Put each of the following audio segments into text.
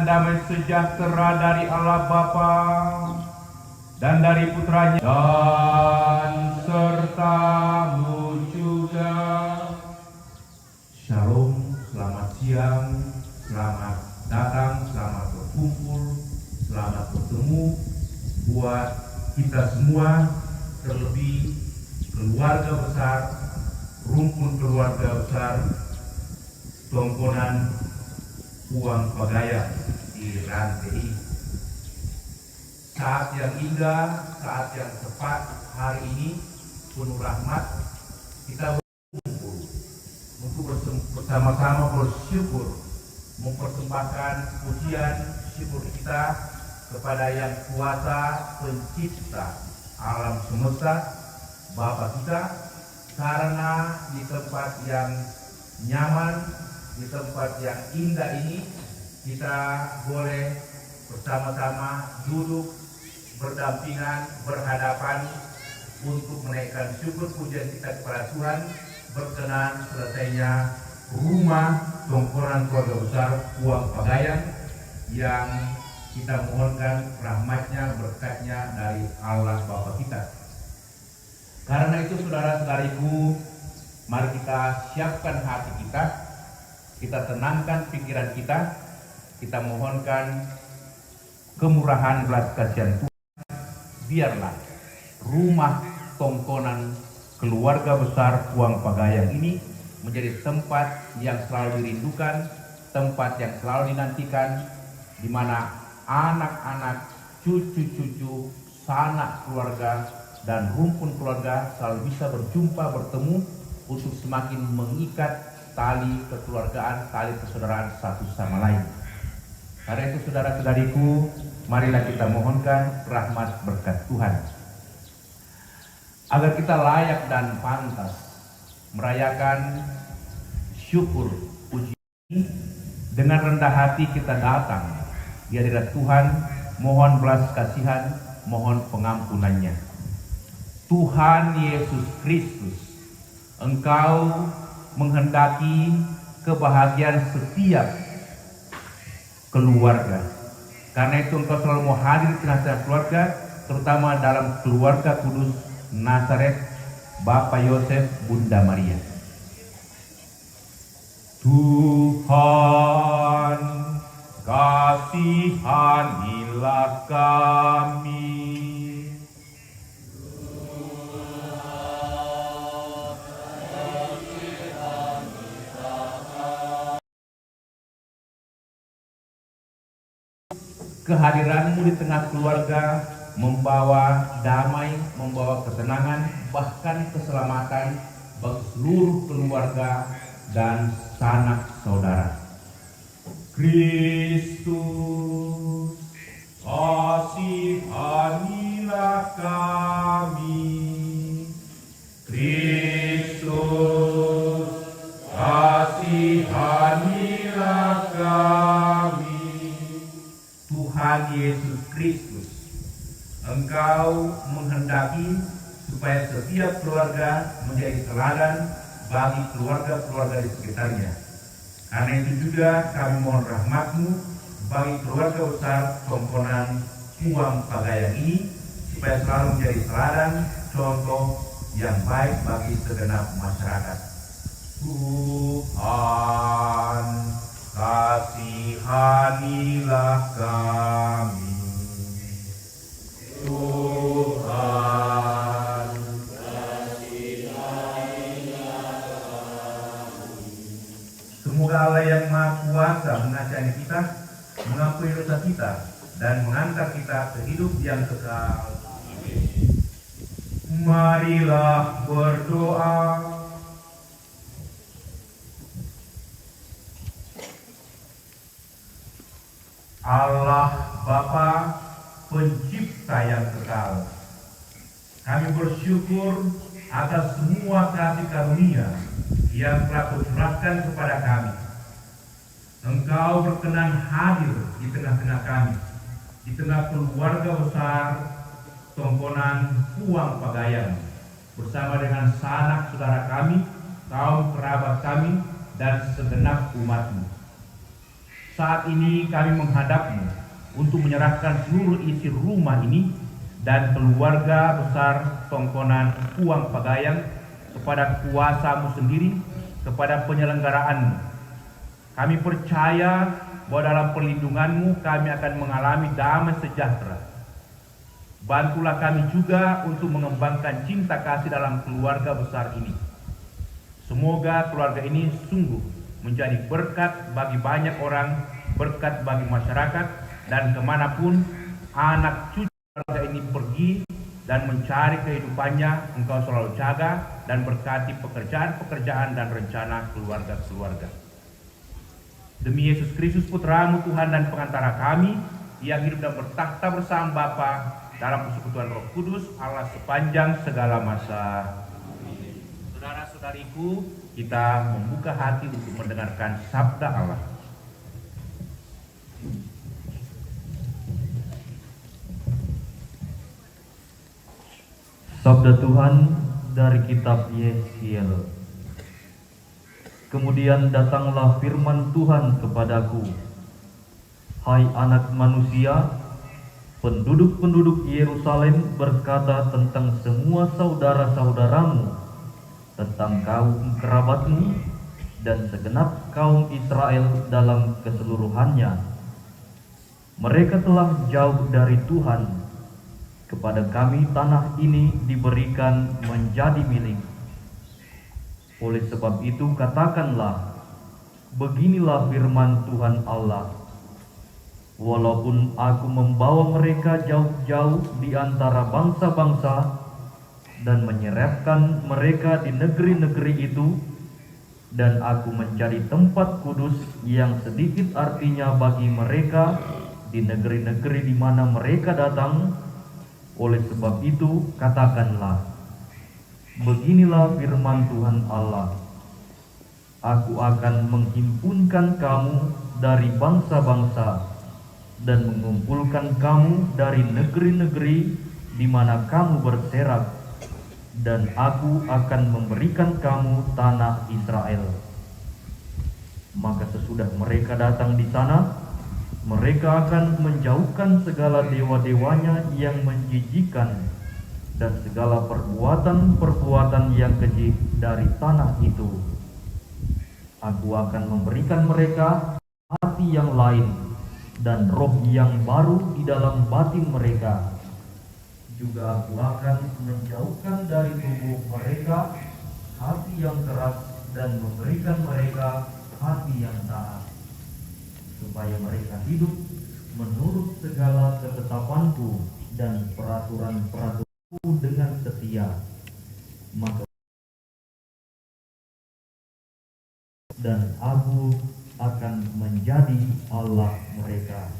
dan damai sejahtera dari Allah Bapa dan dari Putranya dan sertamu juga. Shalom, selamat siang, selamat datang, selamat berkumpul, selamat bertemu buat kita semua, terlebih keluarga besar, rumpun keluarga besar Tongkonan Puang Pagayang di Rantai ini. Saat yang indah, saat yang tepat hari ini penuh rahmat, kita berkumpul untuk bersama-sama bersyukur, mempersembahkan pujian syukur kita kepada Yang Kuasa Pencipta alam semesta, Bapa kita, karena di tempat yang nyaman, di tempat yang indah ini kita boleh bersama-sama duduk berdampingan, berhadapan untuk menaikkan syukur pujian kita kepada Tuhan berkenan selesainya rumah Tongkonan Keluarga Besar Puang Pagayang yang kita mohonkan rahmatnya, berkatnya dari Allah Bapa kita. Karena itu saudara-saudariku, mari kita siapkan hati kita tenangkan pikiran kita mohonkan kemurahan belas kasihan Tuhan. Biarlah rumah Tongkonan Keluarga Besar Puang Pagayang ini menjadi tempat yang selalu dirindukan, tempat yang selalu dinantikan, di mana anak-anak, cucu-cucu, sanak keluarga, dan rumpun keluarga selalu bisa berjumpa, bertemu untuk semakin mengikat tali kekeluargaan, tali persaudaraan satu sama lain. Karena itu saudara-saudariku, marilah kita mohonkan rahmat berkat Tuhan, agar kita layak dan pantas merayakan syukur puji ini. Dengan rendah hati kita datang di hadirat Tuhan, mohon belas kasihan, mohon pengampunannya. Tuhan Yesus Kristus, Engkau menghendaki kebahagiaan setiap keluarga. Karena itu Engkau selalu mau hadir di tengah-tengah keluarga, terutama dalam keluarga kudus Nazaret, Bapak Yosef, Bunda Maria. Tuhan, kasihanilah kami. Kehadiranmu di tengah keluarga membawa damai, membawa ketenangan, bahkan keselamatan bagi seluruh keluarga dan sanak saudara. Kristus, kasihanilah kami. Kristus, kasihanilah kami. Tuhan Yesus Kristus, Engkau menghendaki supaya setiap keluarga menjadi teladan bagi keluarga-keluarga di sekitarnya. Karena itu juga kami mohon rahmat-Mu bagi keluarga besar Tongkonan Puang Pagayang ini, supaya selalu menjadi teladan, contoh yang baik bagi segenap masyarakat. Tuhan, kasihanilah kami. Tuhan, kasihanilah kami. Semoga Allah yang Maha Kuasa mengasihani kita, mengampuni dosa kita, dan mengantar kita ke hidup yang kekal. Marilah berdoa. Allah Bapa Pencipta yang kekal, kami bersyukur atas semua kasih karunia yang telah Kau curahkan kepada kami. Engkau berkenan hadir di tengah-tengah kami, di tengah keluarga besar Tongkonan Puang Pagayang, bersama dengan sanak saudara kami, kaum kerabat kami, dan segenap umat-Mu. saat ini kami menghadap-Mu untuk menyerahkan seluruh isi rumah ini dan keluarga besar Tongkonan Puang Pagayang kepada kuasa-Mu sendiri, kepada penyelenggaraan-Mu. Kami percaya bahwa dalam perlindungan-Mu kami akan mengalami damai sejahtera. Bantulah kami juga untuk mengembangkan cinta kasih dalam keluarga besar ini. Semoga keluarga ini sungguh menjadi berkat bagi banyak orang, berkat bagi masyarakat, dan kemanapun anak cucu keluarga ini pergi dan mencari kehidupannya, Engkau selalu jaga dan berkati pekerjaan-pekerjaan dan rencana keluarga-keluarga. Demi Yesus Kristus Putra-Mu Tuhan dan pengantara kami, yang hidup dan bertakhta bersama Bapa dalam persekutuan Roh Kudus, Allah sepanjang segala masa. Saudara-saudariku, kita membuka hati untuk mendengarkan sabda Allah. Sabda Tuhan dari kitab Yeskiel. Kemudian datanglah firman Tuhan kepadaku, hai anak manusia, penduduk-penduduk Yerusalem berkata tentang semua saudara-saudaramu, tentang kaum kerabatmu, dan segenap kaum Israel dalam keseluruhannya. Mereka telah jauh dari Tuhan. Kepada kami tanah ini diberikan menjadi milik. Oleh sebab itu katakanlah, beginilah firman Tuhan Allah. Walaupun aku membawa mereka jauh-jauh di antara bangsa-bangsa dan menyerapkan mereka di negeri-negeri itu, dan aku menjadi tempat kudus yang sedikit artinya bagi mereka di negeri-negeri di mana mereka datang. Oleh sebab itu katakanlah, beginilah firman Tuhan Allah. Aku akan menghimpunkan kamu dari bangsa-bangsa dan mengumpulkan kamu dari negeri-negeri di mana kamu berserak, dan aku akan memberikan kamu tanah Israel. Maka sesudah mereka datang di sana, mereka akan menjauhkan segala dewa-dewanya yang menjijikan dan segala perbuatan-perbuatan yang keji dari tanah itu. Aku akan memberikan mereka hati yang lain dan roh yang baru di dalam batin mereka. Juga aku akan menjauhkan dari tubuh mereka hati yang keras dan memberikan mereka hati yang taat, supaya mereka hidup menurut segala ketetapanku dan peraturan-peraturanku dengan setia. Maka dan aku akan menjadi Allah mereka.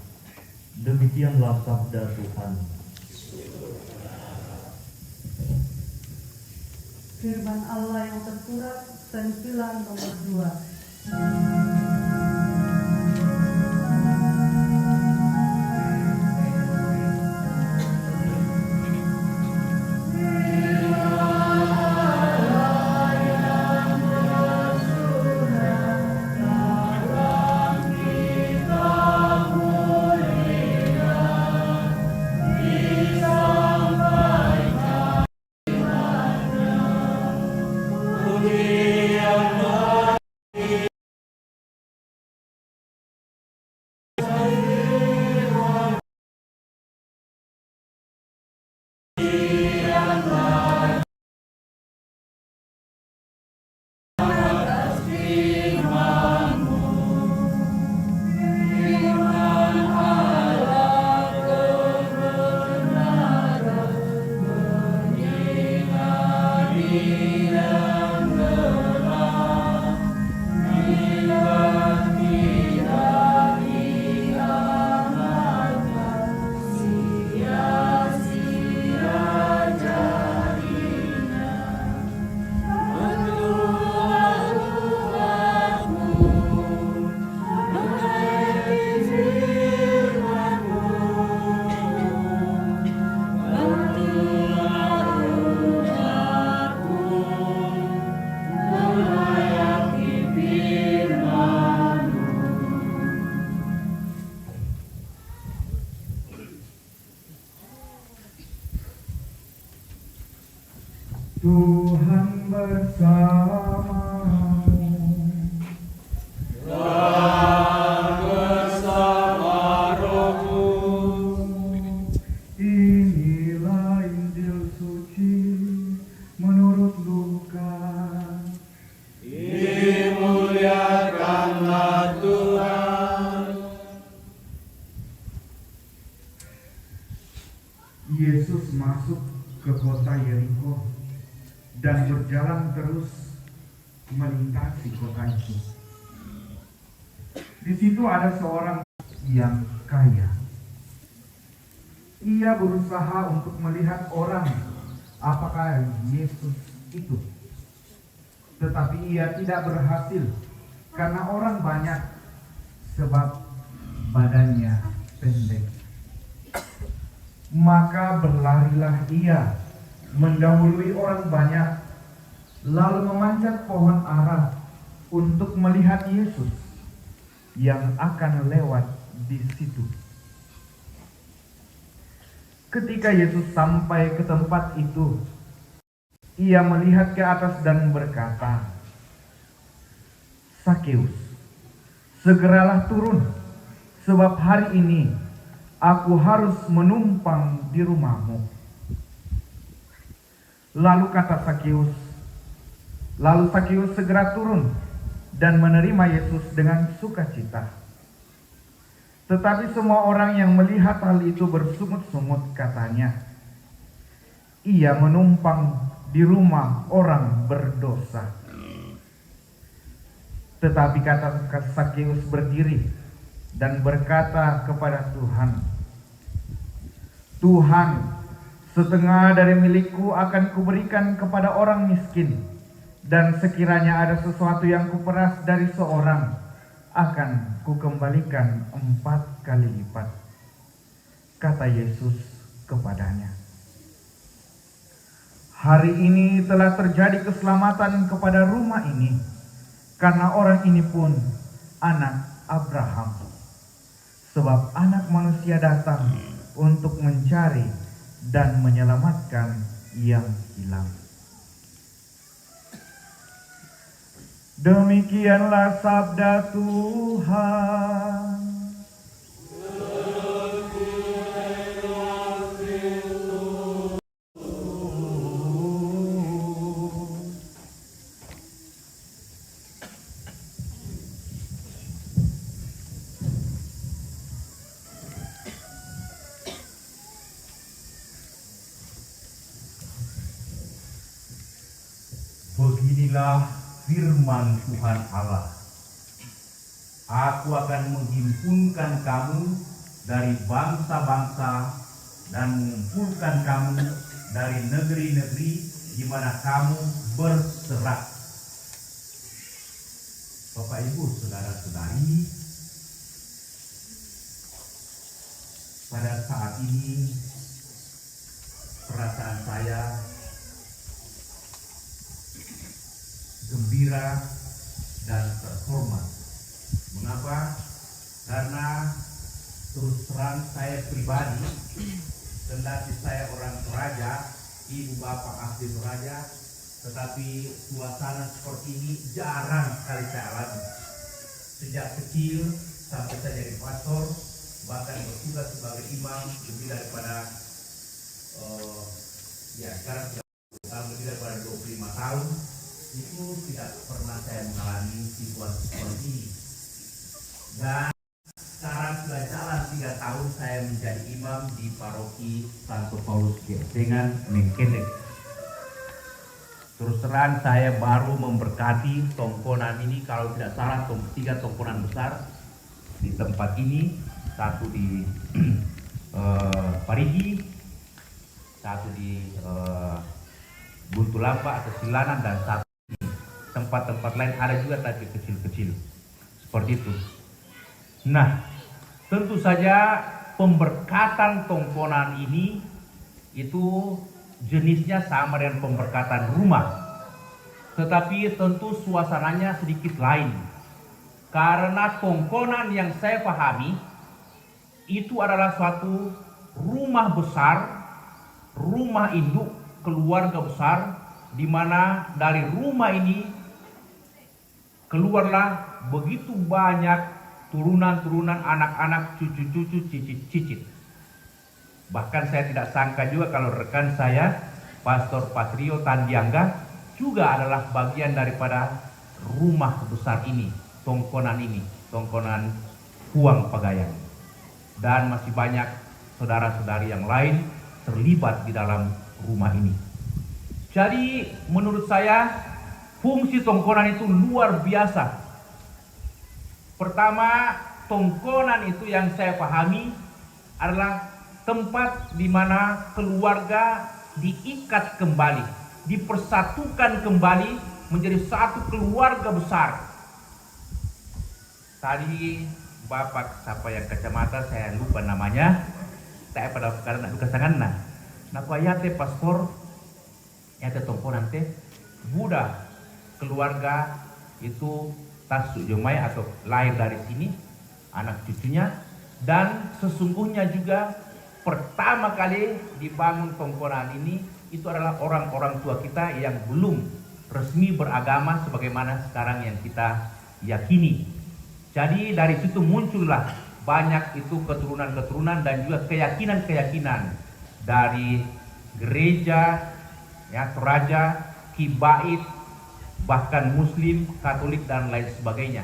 Demikianlah sabda Tuhan. Firman Allah yang tersurat sentilan nomor 2. Tuhan bersamamu. Inilah Injil suci menurut Lukas. Dimuliakanlah Tuhan. Yesus masuk ke kota Yeriko dan berjalan terus melintasi kota itu. Di situ ada seorang yang kaya. Ia berusaha untuk melihat orang apakah Yesus itu. Tetapi ia tidak berhasil karena orang banyak, sebab badannya pendek. Maka berlarilah ia mendahului orang banyak, lalu memanjat pohon ara untuk melihat Yesus yang akan lewat di situ. Ketika Yesus sampai ke tempat itu, ia melihat ke atas dan berkata, "Sakeus, segeralah turun, sebab hari ini aku harus menumpang di rumahmu." Lalu Sakeus segera turun dan menerima Yesus dengan sukacita. Tetapi semua orang yang melihat hal itu bersungut-sungut, katanya, "Ia menumpang di rumah orang berdosa." Tetapi kata Sakeus berdiri dan berkata kepada Tuhan, "Tuhan, setengah dari milikku akan kuberikan kepada orang miskin, dan sekiranya ada sesuatu yang kuperas dari seorang, akan kukembalikan 4 kali lipat." Kata Yesus kepadanya, "Hari ini telah terjadi keselamatan kepada rumah ini, karena orang ini pun anak Abraham. Sebab Anak Manusia datang untuk mencari dan menyelamatkan yang hilang." Demikianlah sabda Tuhan. Beginilah firman Tuhan Allah. Aku akan menghimpunkan kamu dari bangsa-bangsa dan mengumpulkan kamu dari negeri-negeri di mana kamu berserak. Bapak Ibu, saudara-saudari, pada saat ini perasaan saya gembira dan terhormat. Mengapa? Karena terus terang saya pribadi, kendati saya orang Toraja, ibu bapak asli Toraja, tetapi suasana seperti ini jarang sekali saya alami. Sejak kecil sampai saya jadi pastor, bahkan bertugas sebagai imam lebih daripada sekarang lebih daripada 25 tahun, itu tidak pernah saya mengalami situasi seperti ini. Dan sekarang sudah jalan 3 tahun saya menjadi imam di paroki Santo Paulus dengan Mengkedek. Terus terang saya baru memberkati tongkonan ini, kalau tidak salah 3 tongkonan besar di tempat ini, satu di Parigi, satu di Buntulamba atau Silanan, dan satu tempat-tempat lain ada juga tapi kecil-kecil seperti itu. Nah, tentu saja pemberkatan tongkonan ini itu jenisnya sama dengan pemberkatan rumah, tetapi tentu suasananya sedikit lain, karena tongkonan yang saya pahami itu adalah suatu rumah besar, rumah induk keluarga besar di mana dari rumah ini keluarlah begitu banyak turunan-turunan anak-anak, cucu-cucu, cicit-cicit. Bahkan saya tidak sangka juga kalau rekan saya, Pastor Patrio Tandiangga, juga adalah bagian daripada rumah besar ini, Tongkonan Puang Pagayang. Dan masih banyak saudara-saudari yang lain terlibat di dalam rumah ini. Jadi menurut saya fungsi Tongkonan itu luar biasa. Pertama, Tongkonan itu yang saya pahami adalah tempat di mana keluarga diikat kembali, dipersatukan kembali menjadi satu keluarga besar. Tadi Bapak siapa yang kacamata, saya lupa namanya, saya pada karena kesangan yate pastor yate Tongkonan teh Buddha keluarga itu tasuk jomai atau lahir dari sini anak cucunya, dan sesungguhnya juga pertama kali dibangun Tongkonan ini itu adalah orang-orang tua kita yang belum resmi beragama sebagaimana sekarang yang kita yakini. Jadi dari situ muncullah banyak itu keturunan-keturunan dan juga keyakinan-keyakinan dari gereja, ya, Toraja, Kibait, bahkan Muslim, Katolik dan lain sebagainya.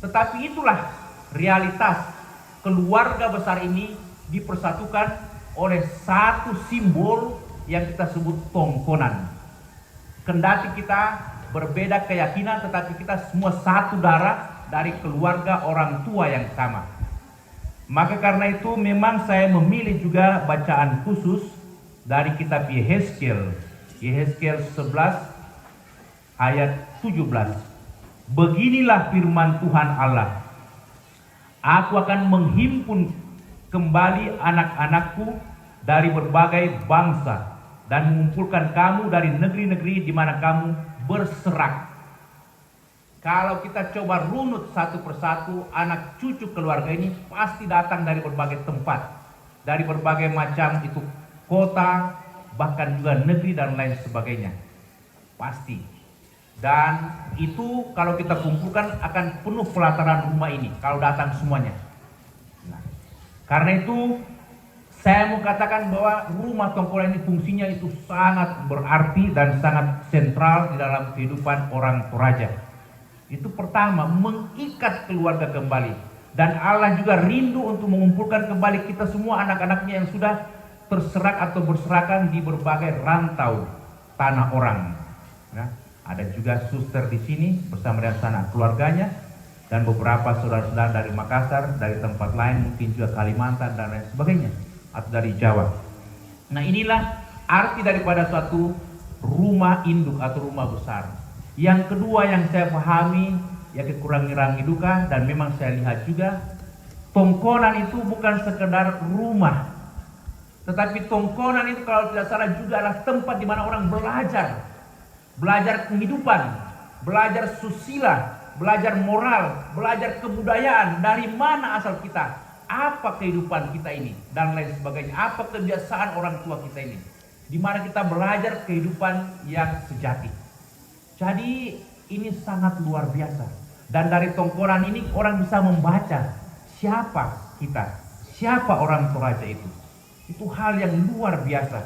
Tetapi itulah realitas keluarga besar ini dipersatukan oleh satu simbol yang kita sebut Tongkonan. Kendati kita berbeda keyakinan, tetapi kita semua satu darah dari keluarga orang tua yang sama. Maka karena itu memang saya memilih juga bacaan khusus dari kitab Yehezkiel 11 ayat 17. Beginilah firman Tuhan Allah. Aku akan menghimpun kembali anak-anakku dari berbagai bangsa dan mengumpulkan kamu dari negeri-negeri di mana kamu berserak. Kalau kita coba runut satu persatu, anak cucu keluarga ini pasti datang dari berbagai tempat, dari berbagai macam itu kota, bahkan juga negeri dan lain sebagainya. Pasti. Dan itu kalau kita kumpulkan akan penuh pelataran rumah ini kalau datang semuanya. Nah, karena itu saya mau katakan bahwa rumah Tongkonan ini fungsinya itu sangat berarti dan sangat sentral di dalam kehidupan orang Toraja. Itu pertama, mengikat keluarga kembali. Dan Allah juga rindu untuk mengumpulkan kembali kita semua anak-anaknya yang sudah terserak atau berserakan di berbagai rantau tanah orang. Nah, ada juga suster di sini bersama dengan sanak keluarganya, dan beberapa saudara-saudara dari Makassar, dari tempat lain, mungkin juga Kalimantan dan lain sebagainya, atau dari Jawa. Nah, inilah arti daripada suatu rumah induk atau rumah besar. Yang kedua yang saya pahami, ya kurang-kurangi duka, dan memang saya lihat juga, Tongkonan itu bukan sekedar rumah, tetapi Tongkonan itu kalau tidak salah juga adalah tempat di mana orang belajar kehidupan, belajar susila, belajar moral, belajar kebudayaan, dari mana asal kita, apa kehidupan kita ini, dan lain sebagainya, apa kebiasaan orang tua kita ini, di mana kita belajar kehidupan yang sejati. Jadi ini sangat luar biasa. Dan dari Tongkonan ini orang bisa membaca siapa kita, siapa orang Toraja itu. Itu hal yang luar biasa.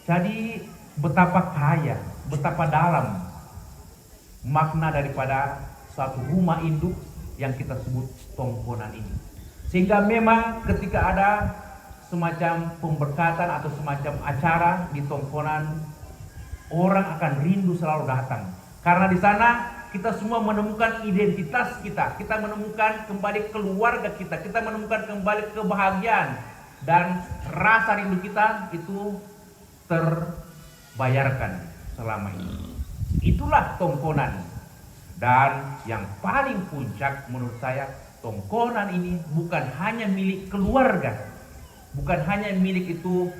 Jadi betapa kaya, betapa dalam makna daripada suatu rumah induk yang kita sebut Tongkonan ini. Sehingga memang ketika ada semacam pemberkatan atau semacam acara di Tongkonan, orang akan rindu selalu datang. Karena di sana kita semua menemukan identitas kita. Kita menemukan kembali keluarga kita. Kita menemukan kembali kebahagiaan. Dan rasa rindu kita itu terbayarkan selama ini. Itulah Tongkonan. Dan yang paling puncak menurut saya, Tongkonan ini bukan hanya milik keluarga. Bukan hanya milik itu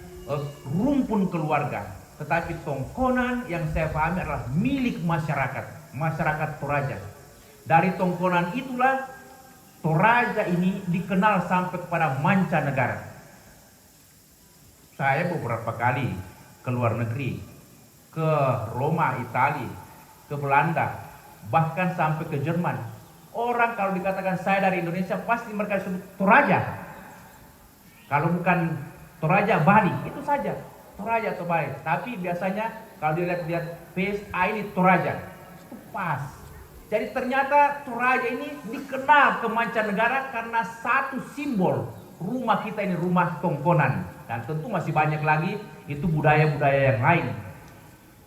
rumpun keluarga. Tetapi Tongkonan yang saya pahami adalah milik masyarakat Toraja. Dari Tongkonan itulah Toraja ini dikenal sampai kepada mancanegara. Saya beberapa kali ke luar negeri, ke Roma, Italia, ke Belanda, bahkan sampai ke Jerman. Orang kalau dikatakan saya dari Indonesia, pasti mereka disebut Toraja. Kalau bukan Toraja, Bali, itu saja. Toraja atau Bali. Tapi biasanya kalau dilihat face, ini Toraja. Itu pas. Jadi ternyata Toraja ini dikenal ke mancanegara karena satu simbol rumah kita ini, rumah tongkonan. Dan tentu masih banyak lagi itu budaya-budaya yang lain.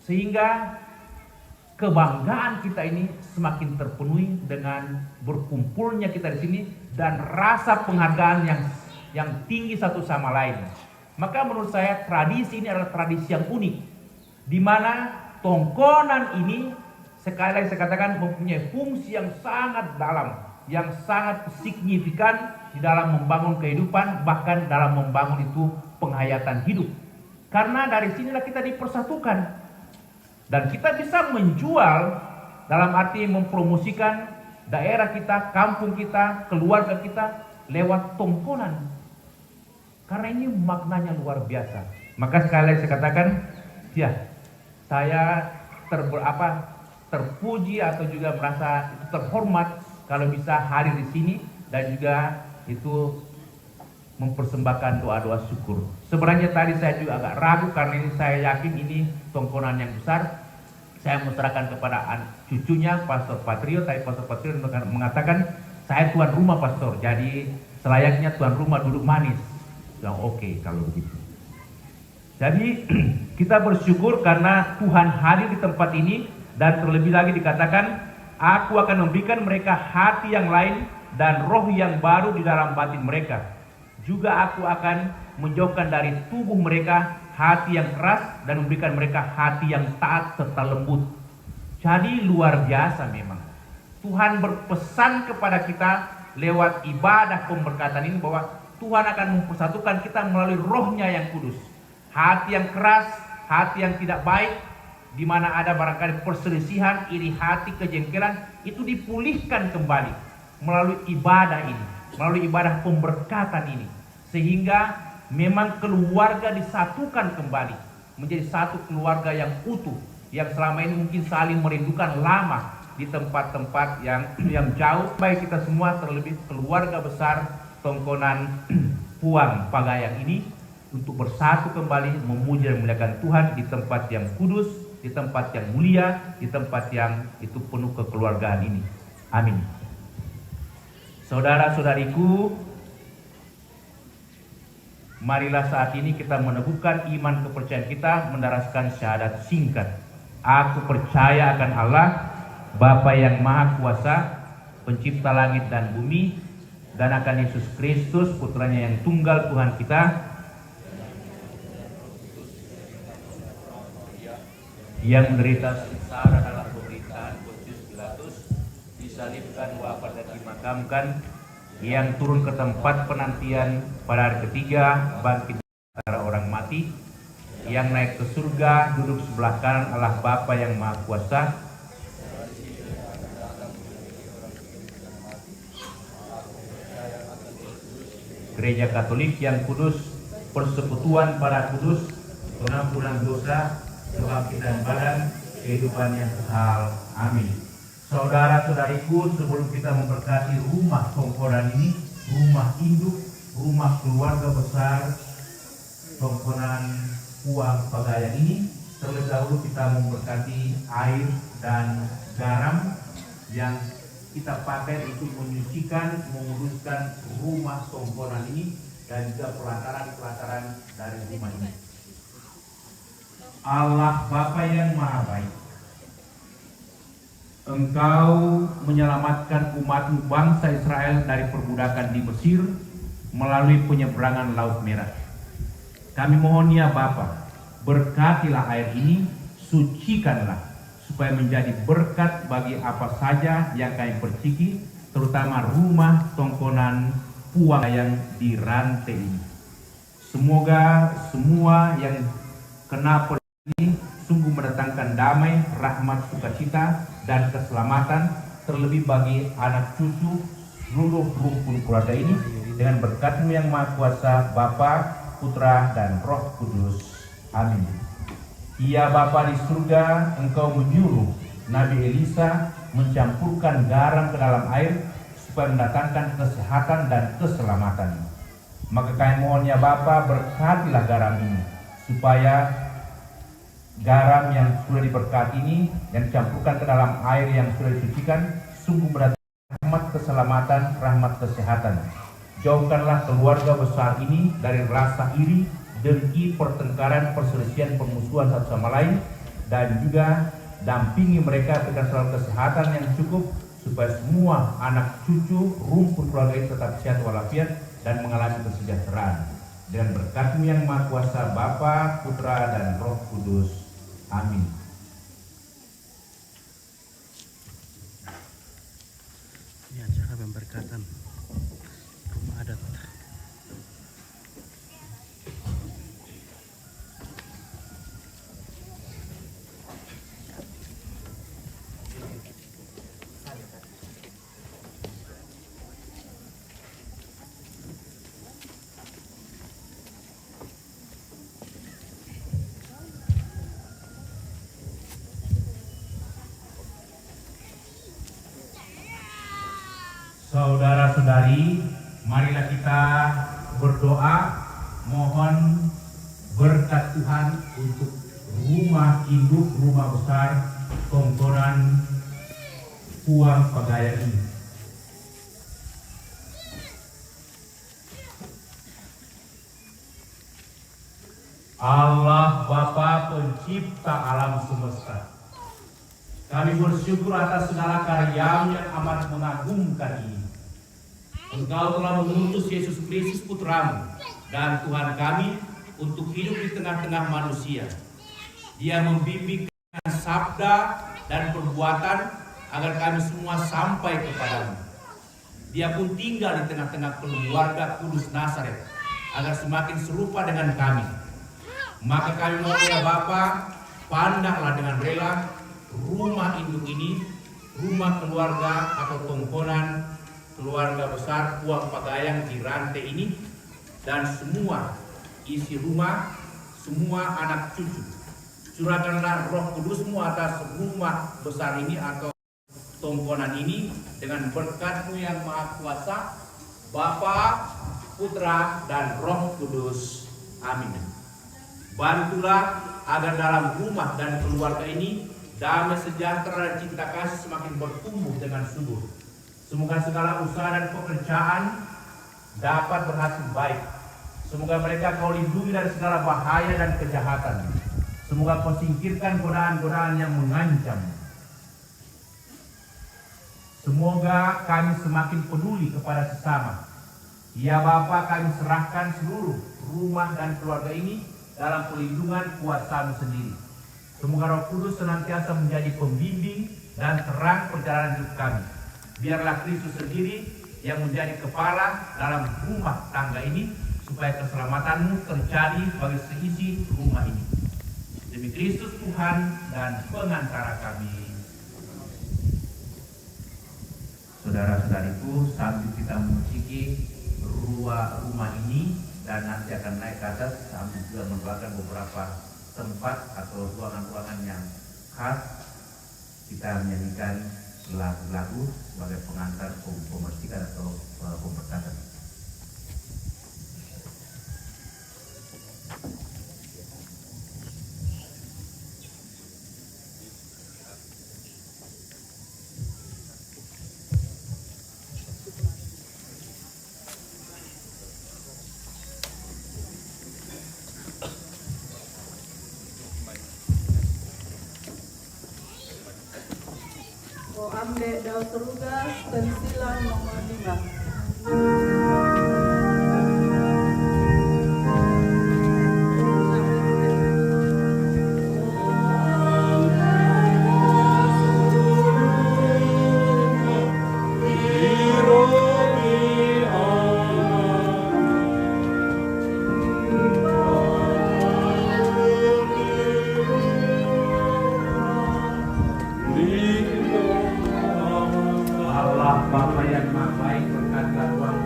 Sehingga kebanggaan kita ini semakin terpenuhi dengan berkumpulnya kita di sini dan rasa penghargaan yang tinggi satu sama lain. Maka menurut saya tradisi ini adalah tradisi yang unik, di mana tongkonan ini sekali lagi saya katakan mempunyai fungsi yang sangat dalam, yang sangat signifikan di dalam membangun kehidupan, bahkan dalam membangun itu penghayatan hidup. Karena dari sinilah kita dipersatukan dan kita bisa menjual, dalam arti mempromosikan daerah kita, kampung kita, keluarga kita lewat tongkonan. Karena ini maknanya luar biasa. Maka sekali lagi saya katakan, ya saya terpuji atau juga merasa terhormat kalau bisa hadir di sini dan juga itu mempersembahkan doa-doa syukur. Sebenarnya tadi saya juga agak ragu karena ini saya yakin ini tongkonan yang besar. Saya menyerahkan kepada cucunya Pastor Patrio, tapi Pastor Patrio mengatakan saya tuan rumah pastor, jadi selayaknya tuan rumah duduk manis. Yang oke kalau begitu. Jadi kita bersyukur karena Tuhan hadir di tempat ini dan terlebih lagi dikatakan, aku akan memberikan mereka hati yang lain dan roh yang baru di dalam batin mereka. Juga aku akan menjauhkan dari tubuh mereka hati yang keras dan memberikan mereka hati yang taat serta lembut. Jadi luar biasa memang. Tuhan berpesan kepada kita lewat ibadah pemberkatan ini bahwa Tuhan akan mempersatukan kita melalui rohnya yang kudus. Hati yang keras, hati yang tidak baik, di mana ada barangkali perselisihan, iri hati, kejengkelan, itu dipulihkan kembali melalui ibadah ini, melalui ibadah pemberkatan ini. Sehingga memang keluarga disatukan kembali menjadi satu keluarga yang utuh, yang selama ini mungkin saling merindukan lama di tempat-tempat yang jauh. Baik kita semua, terlebih keluarga besar tongkonan Puang Pagayang ini, untuk bersatu kembali memuji dan memuliakan Tuhan di tempat yang kudus, di tempat yang mulia, di tempat yang itu penuh kekeluargaan ini. Amin. Saudara-saudariku, marilah saat ini kita meneguhkan iman kepercayaan kita, mendaraskan syahadat singkat. Aku percaya akan Allah, Bapa yang Maha Kuasa, Pencipta langit dan bumi, dan akan Yesus Kristus, putranya yang tunggal Tuhan kita, yang menderita sengsara dalam pemerintahan Pontius Pilatus, disalibkan, wafat dan dimakamkan, yang turun ke tempat penantian pada hari ketiga, bangkit dari antara orang mati, yang naik ke surga, duduk sebelah kanan Allah Bapa yang Maha Kuasa, Gereja Katolik yang kudus, persekutuan para kudus, pengampunan dosa, kebangkitan badan, kehidupan yang kekal. Amin. Saudara-saudariku, sebelum kita memberkati rumah tongkonan ini, rumah induk, rumah keluarga besar tongkonan Puang Pagayang ini, terlebih dahulu kita memberkati air dan garam yang kita pakai untuk menyucikan, menguduskan rumah tongkonan ini dan juga pelataran-pelataran dari rumah ini. Allah Bapa yang Maha Baik, Engkau menyelamatkan umat-Mu bangsa Israel dari perbudakan di Mesir melalui penyeberangan Laut Merah. Kami mohon ya Bapa, berkatilah air ini, sucikanlah supaya menjadi berkat bagi apa saja yang kami perciki, terutama rumah tongkonan Puang yang di rantai ini. Semoga semua yang kena ini sungguh mendatangkan damai, rahmat, sukacita, dan keselamatan, terlebih bagi anak cucu seluruh rumpun keluarga ini, dengan berkat-Mu yang Maha Kuasa, Bapa, Putra, dan Roh Kudus. Amin. Ya Bapa di surga, Engkau menyuruh Nabi Elisa mencampurkan garam ke dalam air supaya mendatangkan kesehatan dan keselamatan. Maka kami mohon ya Bapa, berkatilah garam ini, supaya garam yang sudah diberkati ini yang dicampurkan ke dalam air yang sudah disucikan sungguh mendatangkan rahmat keselamatan, rahmat kesehatan. Jauhkanlah keluarga besar ini dari rasa iri, dengki, pertengkaran, perselisihan, permusuhan satu sama lain, dan juga dampingi mereka dengan selalu kesehatan yang cukup supaya semua anak cucu rumpun keluarga itu tetap sehat walafiat dan mengalami kesejahteraan. Dengan berkat-Mu yang Maha Kuasa, Bapa, Putra, dan Roh Kudus. Amin. Ini acara pemberkatan rumah adat. Saudara-saudari, marilah kita berdoa mohon berkat Tuhan untuk rumah induk, rumah besar Tongkonan Puang Pagayang ini. Allah Bapa pencipta alam semesta, kami bersyukur atas segala karya-Mu yang amat mengagumkan ini. Engkau telah mengutus Yesus Kristus Putra-Mu dan Tuhan kami untuk hidup di tengah-tengah manusia. Dia membimbing sabda dan perbuatan agar kami semua sampai kepadamu. Dia pun tinggal di tengah-tengah keluarga kudus Nazaret agar semakin serupa dengan kami. Maka kami mohon ya Bapa, pandanglah dengan rela rumah induk ini, rumah keluarga atau tongkonan keluarga besar Puang Pagayang di rantai ini, dan semua isi rumah, semua anak cucu. Curahkanlah Roh Kudus-Mu atas rumah besar ini atau tongkonan ini dengan berkat-Mu yang Maha Kuasa, Bapa, Putra, dan Roh Kudus. Amin. Bantulah agar dalam rumah dan keluarga ini damai sejahtera dan cinta kasih semakin bertumbuh dengan subur. Semoga segala usaha dan pekerjaan dapat berhasil baik. Semoga mereka Kau lindungi dari segala bahaya dan kejahatan. Semoga Kau singkirkan godaan-godaan yang mengancam. Semoga kami semakin peduli kepada sesama. Ya Bapa, kami serahkan seluruh rumah dan keluarga ini dalam perlindungan kuasa-Mu sendiri. Semoga Roh Kudus senantiasa menjadi pembimbing dan terang perjalanan hidup kami. Biarlah Kristus sendiri yang menjadi kepala dalam rumah tangga ini, supaya keselamatan-Mu terjadi bagi seisi rumah ini. Demi Kristus Tuhan dan pengantara kami. Saudara-saudariku, sambil kita memasuki rumah ini dan nanti akan naik ke atas, sambil juga mendoakan beberapa tempat atau ruangan-ruangan yang khas, kita menyanyikan lagu-lagu sebagai pengantar pemberkatan atau pemberkatan. O amde dau terugas pensilan nomor 5. Allah Bapa yang Maha Baik, berkatlah ruang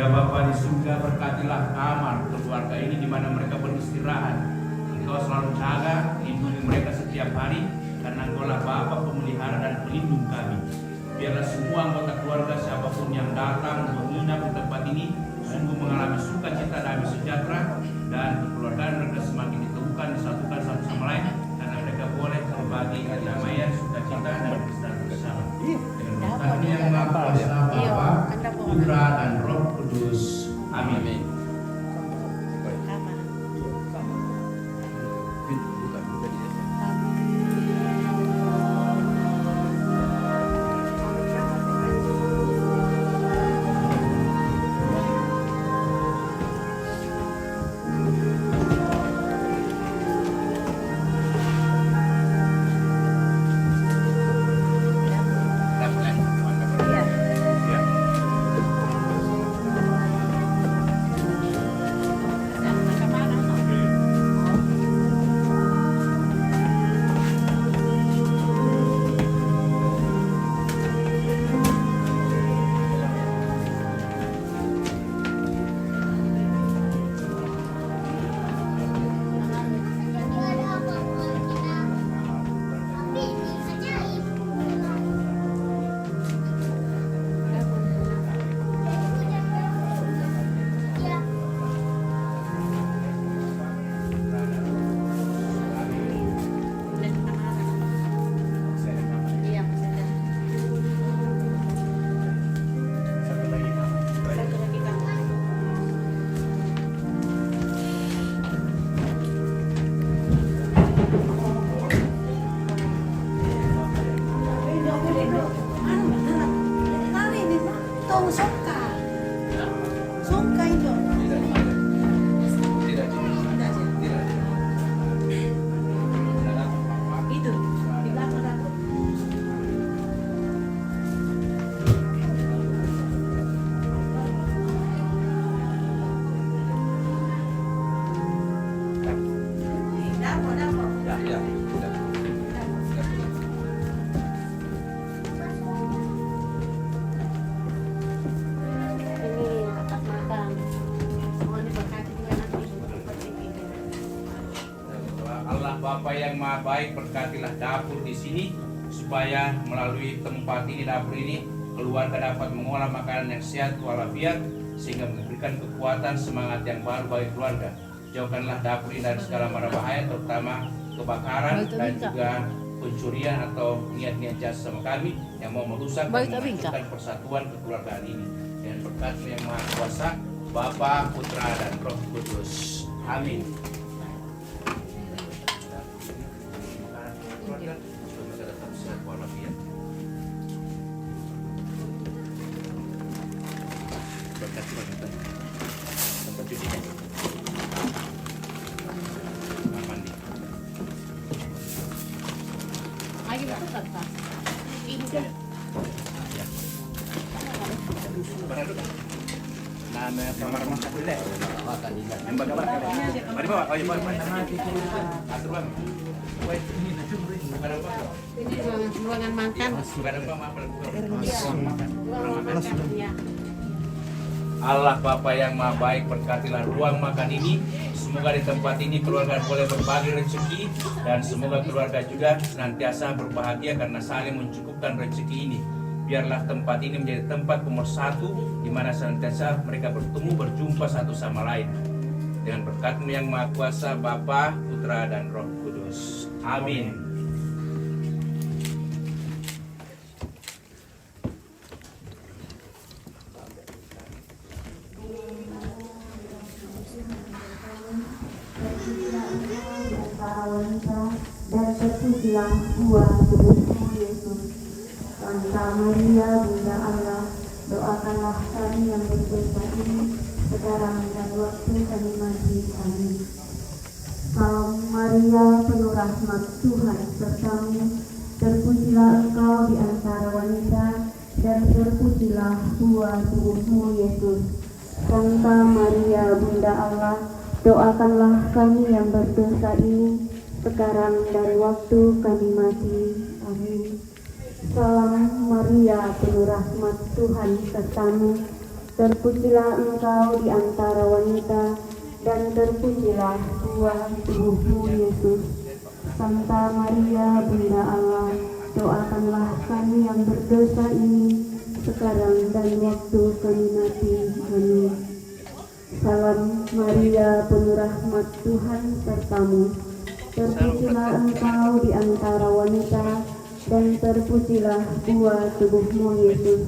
Ya Bapa di surga, berkatilah kamar keluarga ini di mana mereka beristirahat. Engkau selalu jaga, lindungi mereka setiap hari, karena Engkaulah Bapa pemelihara dan pelindung kami. Biarlah semua anggota keluarga siapapun yang datang menginap di tempat ini sungguh mengalami sukacita damai sejahtera, dan kekeluargaan mereka semakin ditemukan, disatukan satu sama lain, karena mereka boleh berbagi kedamaian, sukacita dan kesejahteraan bersama. Dengan berkat yang Maha Kuasa Bapa, Putra dan Roh Kudus. Amin. Allah Bapa yang Maha Baik, berkatilah dapur di sini supaya melalui tempat ini, dapur ini, keluarga dapat mengolah makanan yang sehat walafiat sehingga memberikan kekuatan semangat yang baru bagi keluarga. Jauhkanlah dapur ini dari segala mara bahaya, terutama kebakaran dan juga pencurian atau niat-niat jahat sama kami yang mau merusak dan menghancurkan persatuan kekeluargaan ini. Dan berkat-Mu yang Maha Kuasa, Bapa, Putra dan Roh Kudus. Amin. Ruangan makan. Allah Bapa yang Maha Baik, berkatilah ruang makan ini. Semoga di tempat ini keluarga boleh berbagi rezeki, dan semoga keluarga juga senantiasa berbahagia karena saling mencukupkan rezeki ini. Biarlah tempat ini menjadi tempat pemersatu di mana senantiasa mereka bertemu, berjumpa satu sama lain. Dengan berkat-Mu yang Maha Kuasa, Bapa, Putra dan Roh Kudus. Amin. Dan terpujilah buah tubuh Yesus. Santa Maria Bunda Allah, doakanlah kami yang berdosa ini sekarang dan waktu kami mati. Amin. Salam Maria, penuh rahmat, Tuhan sertamu. Terpujilah engkau di antara wanita, dan terpujilah buah tubuhmu Yesus. Santa Maria Bunda Allah, doakanlah kami yang berdosa ini sekarang dan waktu kami mati. Amin. Salam Maria, penuh rahmat, Tuhan sertamu. Terpujilah Engkau di antara wanita, dan terpujilah buah tubuhmu Yesus. Santa Maria, Bunda Allah, doakanlah kami yang berdosa ini, sekarang dan waktu kami mati. Amin. Salam Maria, penuh rahmat, Tuhan sertamu. Terpujilah Engkau di antara wanita, dan terpujilah buah tubuhmu Yesus.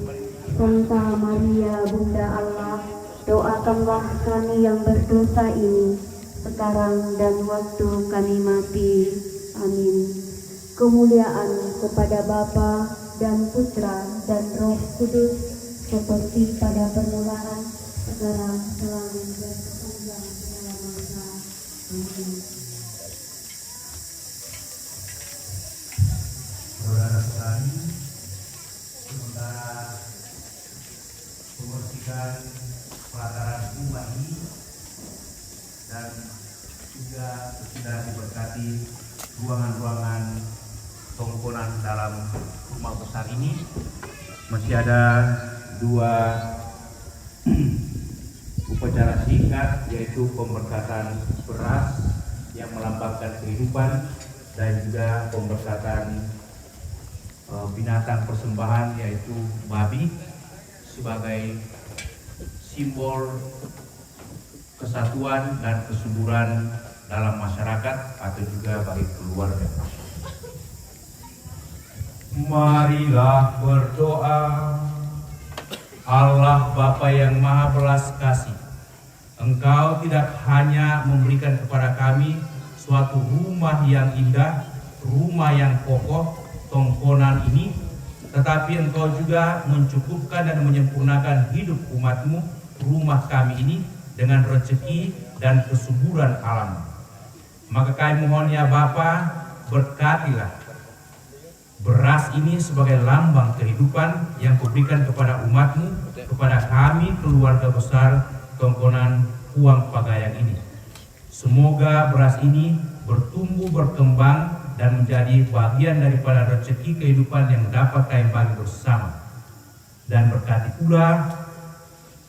Santa Maria, Bunda Allah, doakanlah kami yang berdosa ini, sekarang dan waktu kami mati. Amin. Kemuliaan kepada Bapa dan Putra dan Roh Kudus, seperti pada permulaan, sekarang, selalu, dan sepanjang segala masa. Amin. Saudara-saudari, sementara membersihkan pelataran rumah ini dan juga sudah diberkati ruangan-ruangan tongkonan dalam rumah besar ini, masih ada dua upacara singkat, yaitu pemberkatan beras yang melambangkan kehidupan dan juga pemberkatan binatang persembahan, yaitu babi, sebagai simbol kesatuan dan kesuburan dalam masyarakat atau juga bagi keluarga. Marilah berdoa. Allah Bapa yang Maha Belas Kasih, Engkau tidak hanya memberikan kepada kami suatu rumah yang indah, rumah yang kokoh, tongkonan ini, tetapi Engkau juga mencukupkan dan menyempurnakan hidup umat-Mu, rumah kami ini, dengan rezeki dan kesuburan alam. Maka kami mohon ya Bapa, berkatilah beras ini sebagai lambang kehidupan yang Kau berikan kepada umat-Mu, kepada kami keluarga besar tongkonan Puang Pagayang ini. Semoga beras ini bertumbuh, berkembang, dan menjadi bagian daripada rezeki kehidupan yang dapat kami bagi bersama. Dan berkati pula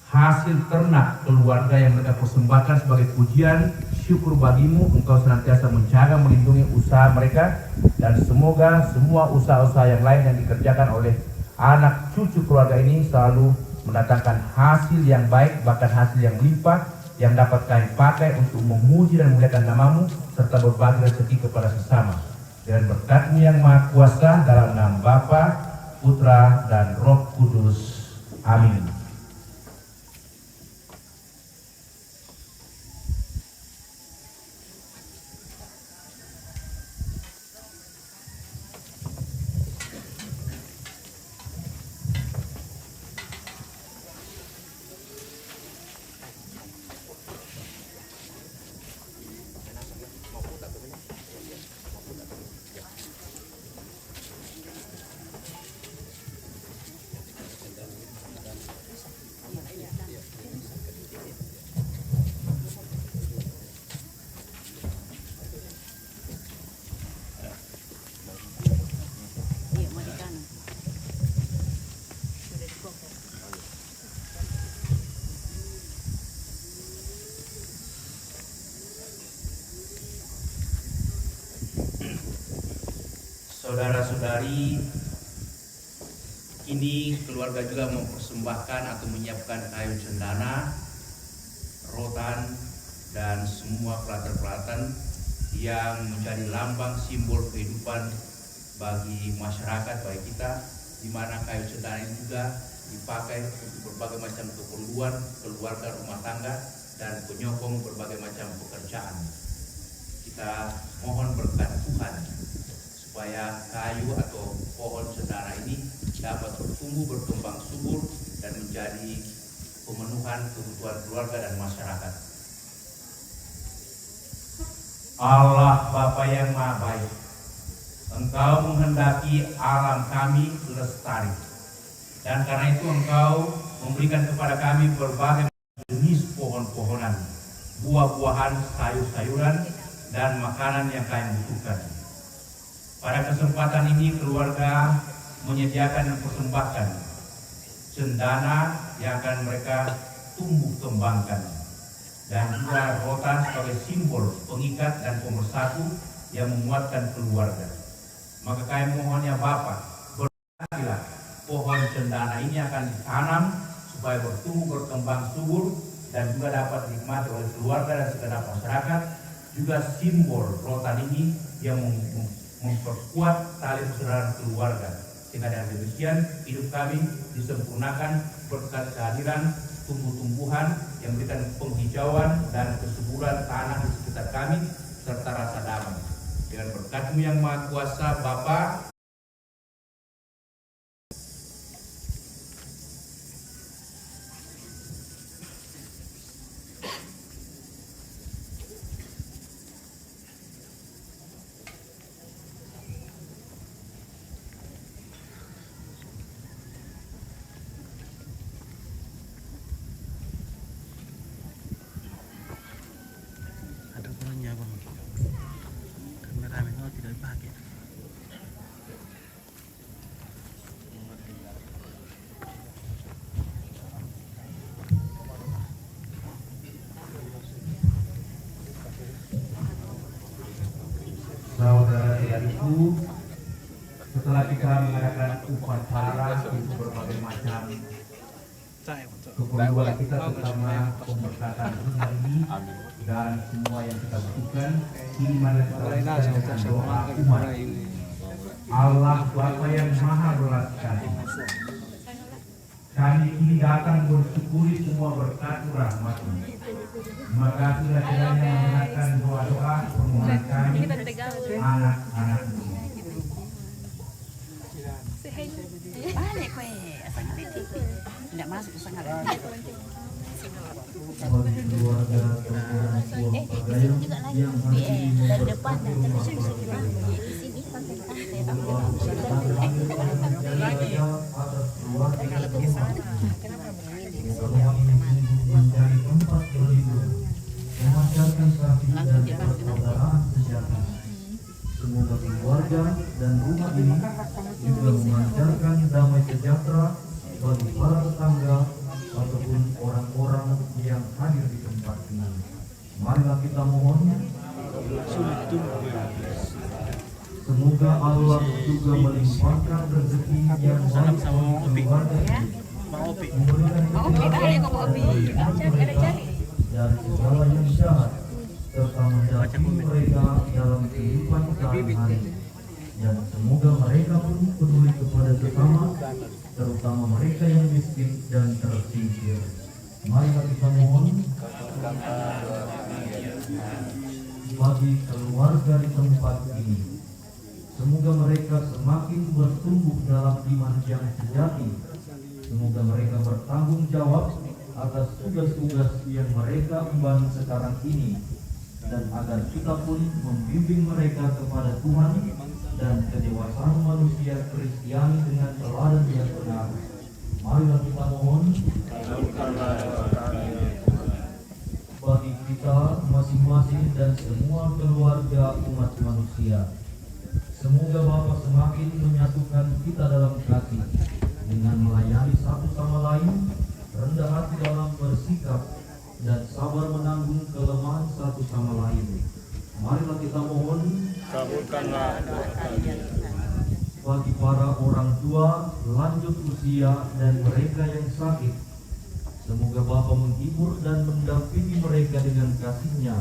hasil ternak keluarga yang mereka persembahkan sebagai pujian syukur bagimu. Engkau senantiasa menjaga, melindungi usaha mereka, dan semoga semua usaha-usaha yang lain yang dikerjakan oleh anak cucu keluarga ini selalu mendatangkan hasil yang baik, bahkan hasil yang melimpah, yang dapat kami pakai untuk memuji dan memuliakan namamu, serta berbagi rezeki kepada sesama. Dengan berkat-Mu yang Maha Kuasa, dalam nama Bapa, Putra, dan Roh Kudus. Amin. Saudara-saudari, kini keluarga juga mempersembahkan atau menyiapkan kayu cendana, rotan, dan semua peralatan-peralatan yang menjadi lambang simbol kehidupan bagi masyarakat, bagi kita, di mana kayu cendana ini juga dipakai untuk berbagai macam keperluan keluarga, rumah tangga, dan penyokong berbagai macam pekerjaan. Kita mohon berkat Tuhan supaya kayu atau pohon cendana ini dapat bertumbuh, berkembang subur, dan menjadi pemenuhan kebutuhan keluarga dan masyarakat. Allah Bapa yang Maha Baik, Engkau menghendaki alam kami lestari, dan karena itu Engkau memberikan kepada kami berbagai jenis pohon-pohonan, buah-buahan, sayur-sayuran, dan makanan yang kami butuhkan. Pada kesempatan ini keluarga menyediakan dan persembahkan cendana, yang akan mereka tumbuh kembangkan, dan juga rotan sebagai simbol pengikat dan pemersatu yang menguatkan keluarga. Maka kami mohon ya Bapa, berkatilah pohon cendana ini akan ditanam supaya bertumbuh berkembang subur dan juga dapat dinikmati oleh keluarga dan segenap masyarakat. Juga simbol rotan ini yang memperkuat tali persaudaraan keluarga, sehingga dengan demikian hidup kami disempurnakan berkat kehadiran tumbuh-tumbuhan yang memberikan penghijauan dan kesuburan tanah di sekitar kami serta rasa damai. Dengan berkat-Mu yang Maha Kuasa, Bapa, Ada ukurannya bang, kamera tidak dipakai. saudara-saudariku, setelah kita mengadakan upacara untuk berbagai macam keperluan kita terutama pemberkatan rumah ini dan semua yang kita butuhkan, ini mari kita lanjutkan dengan doa umat. Allah Bapa yang Maha Belas Kasih, kami kini datang bersyukuri semua berkat rahmat-Mu. Maka sudah kiranya mendengarkan doa-doa permohonan kami, anak-anak-Mu. Balik kue, asal tidak masuk ke sana. Bagi keluarga Tongkonan Puang Pagayang yang hari ini memberkati rumah keluarga atas keluarga dan rumah. Semoga rumah ini menjadi tempat berlindung, memancarkan kasih dan persaudaraan sejati. Semoga keluarga dan rumah ini juga memancarkan damai sejahtera bagi para tetangga ataupun orang-orang yang hadir di tempat ini. Marilah kita mohon, semoga Allah juga melimpahkan rezeki yang baik bagi keluarga ini, memberikan dari segala yang jahat, serta mendampingi mereka dalam kehidupan sehari-hari. Dan semoga mereka pun peduli kepada sesama, terutama mereka yang miskin dan tersingkir. Marilah kita mohon bagi keluarga di tempat ini. Semoga mereka semakin bertumbuh dalam iman yang sejati. Semoga mereka bertanggung jawab atas tugas-tugas yang mereka emban sekarang ini, dan agar kita pun membimbing mereka kepada Tuhan dan kedewasaan manusia Kristiani dengan teladan yang benar. Marilah kita mohon bagi kita masing-masing dan semua keluarga umat manusia. Semoga Bapa semakin menyatukan kita dalam kasih dengan melayani satu sama lain, rendah hati dalam bersikap, dan sabar menanggung kelemahan satu sama lain. Marilah kita mohon, kabulkanlah doa kami. bagi para orang tua lanjut usia dan mereka yang sakit. Semoga Bapa menghibur dan mendampingi mereka dengan kasih-Nya.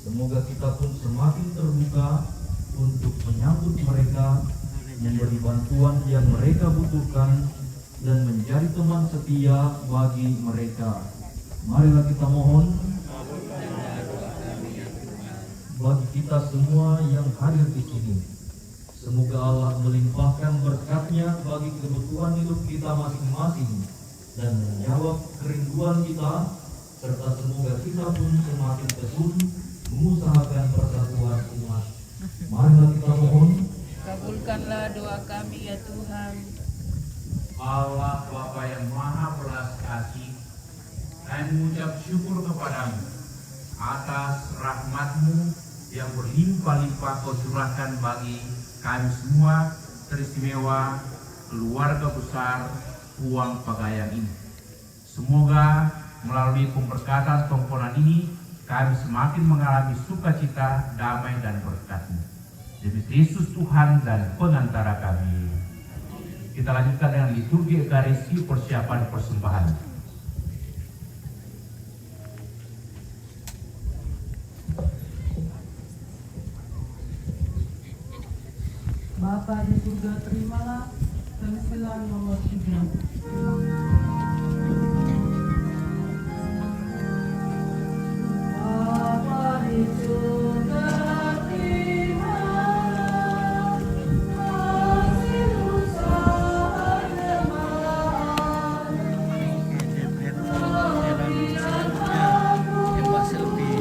Semoga kita pun semakin terbuka untuk menyambut mereka, memberi bantuan yang mereka butuhkan, dan menjadi teman setia bagi mereka. Marilah kita mohon bagi kita semua yang hadir di sini. Semoga Allah melimpahkan berkat-Nya bagi kebutuhan hidup kita masing-masing dan menjawab kerinduan kita, serta semoga kita pun semakin tekun mengusahakan persatuan umat. Marilah kita mohon, Kabulkanlah doa kami ya Tuhan. Allah Bapa yang Maha Belas Kasih, kami mengucap syukur kepadamu atas rahmat-Mu yang berlimpah-limpah Kau curahkan bagi kami semua, teristimewa keluarga besar Puang Pagayang ini. Semoga melalui pemberkatan tongkonan ini kami semakin mengalami sukacita, damai, dan berkat-Mu. Demi Kristus Tuhan dan pengantara kami. Kita lanjutkan dengan liturgi Ekaristi persiapan persembahan. Bapa di surga, terimalah penghasilan nomor 3. Bapa di surga, terimalah hasil usaha jemaat. Tembak selfie.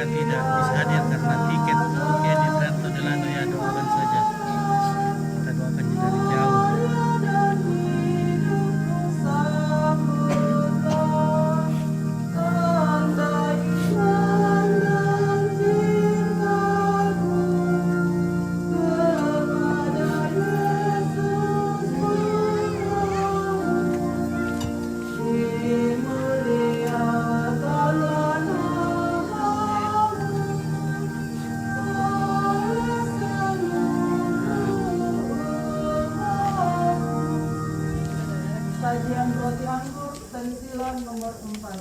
Tidak bisa hadir karena tiket untuk Edi Prato Delano ya, doakan saja. Kita doakan juga dari jauh. Sajian roti anggur penghasilan nomor 4.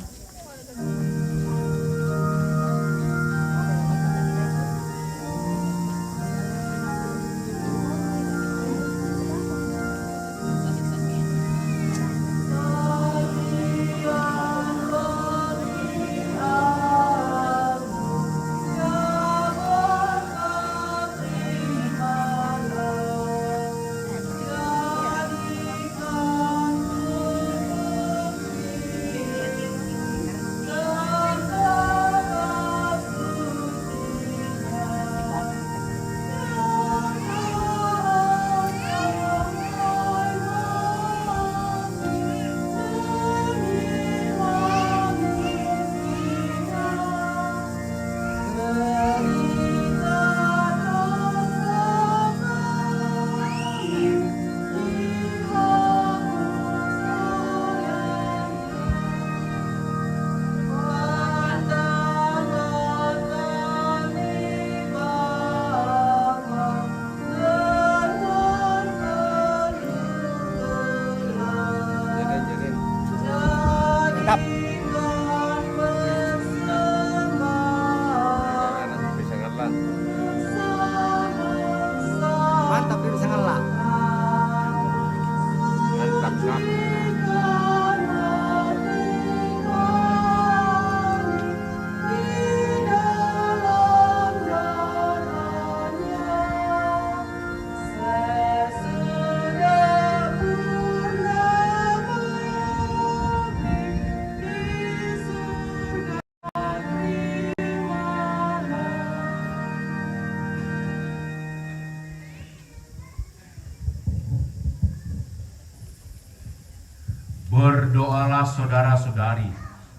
Berdoalah saudara-saudari,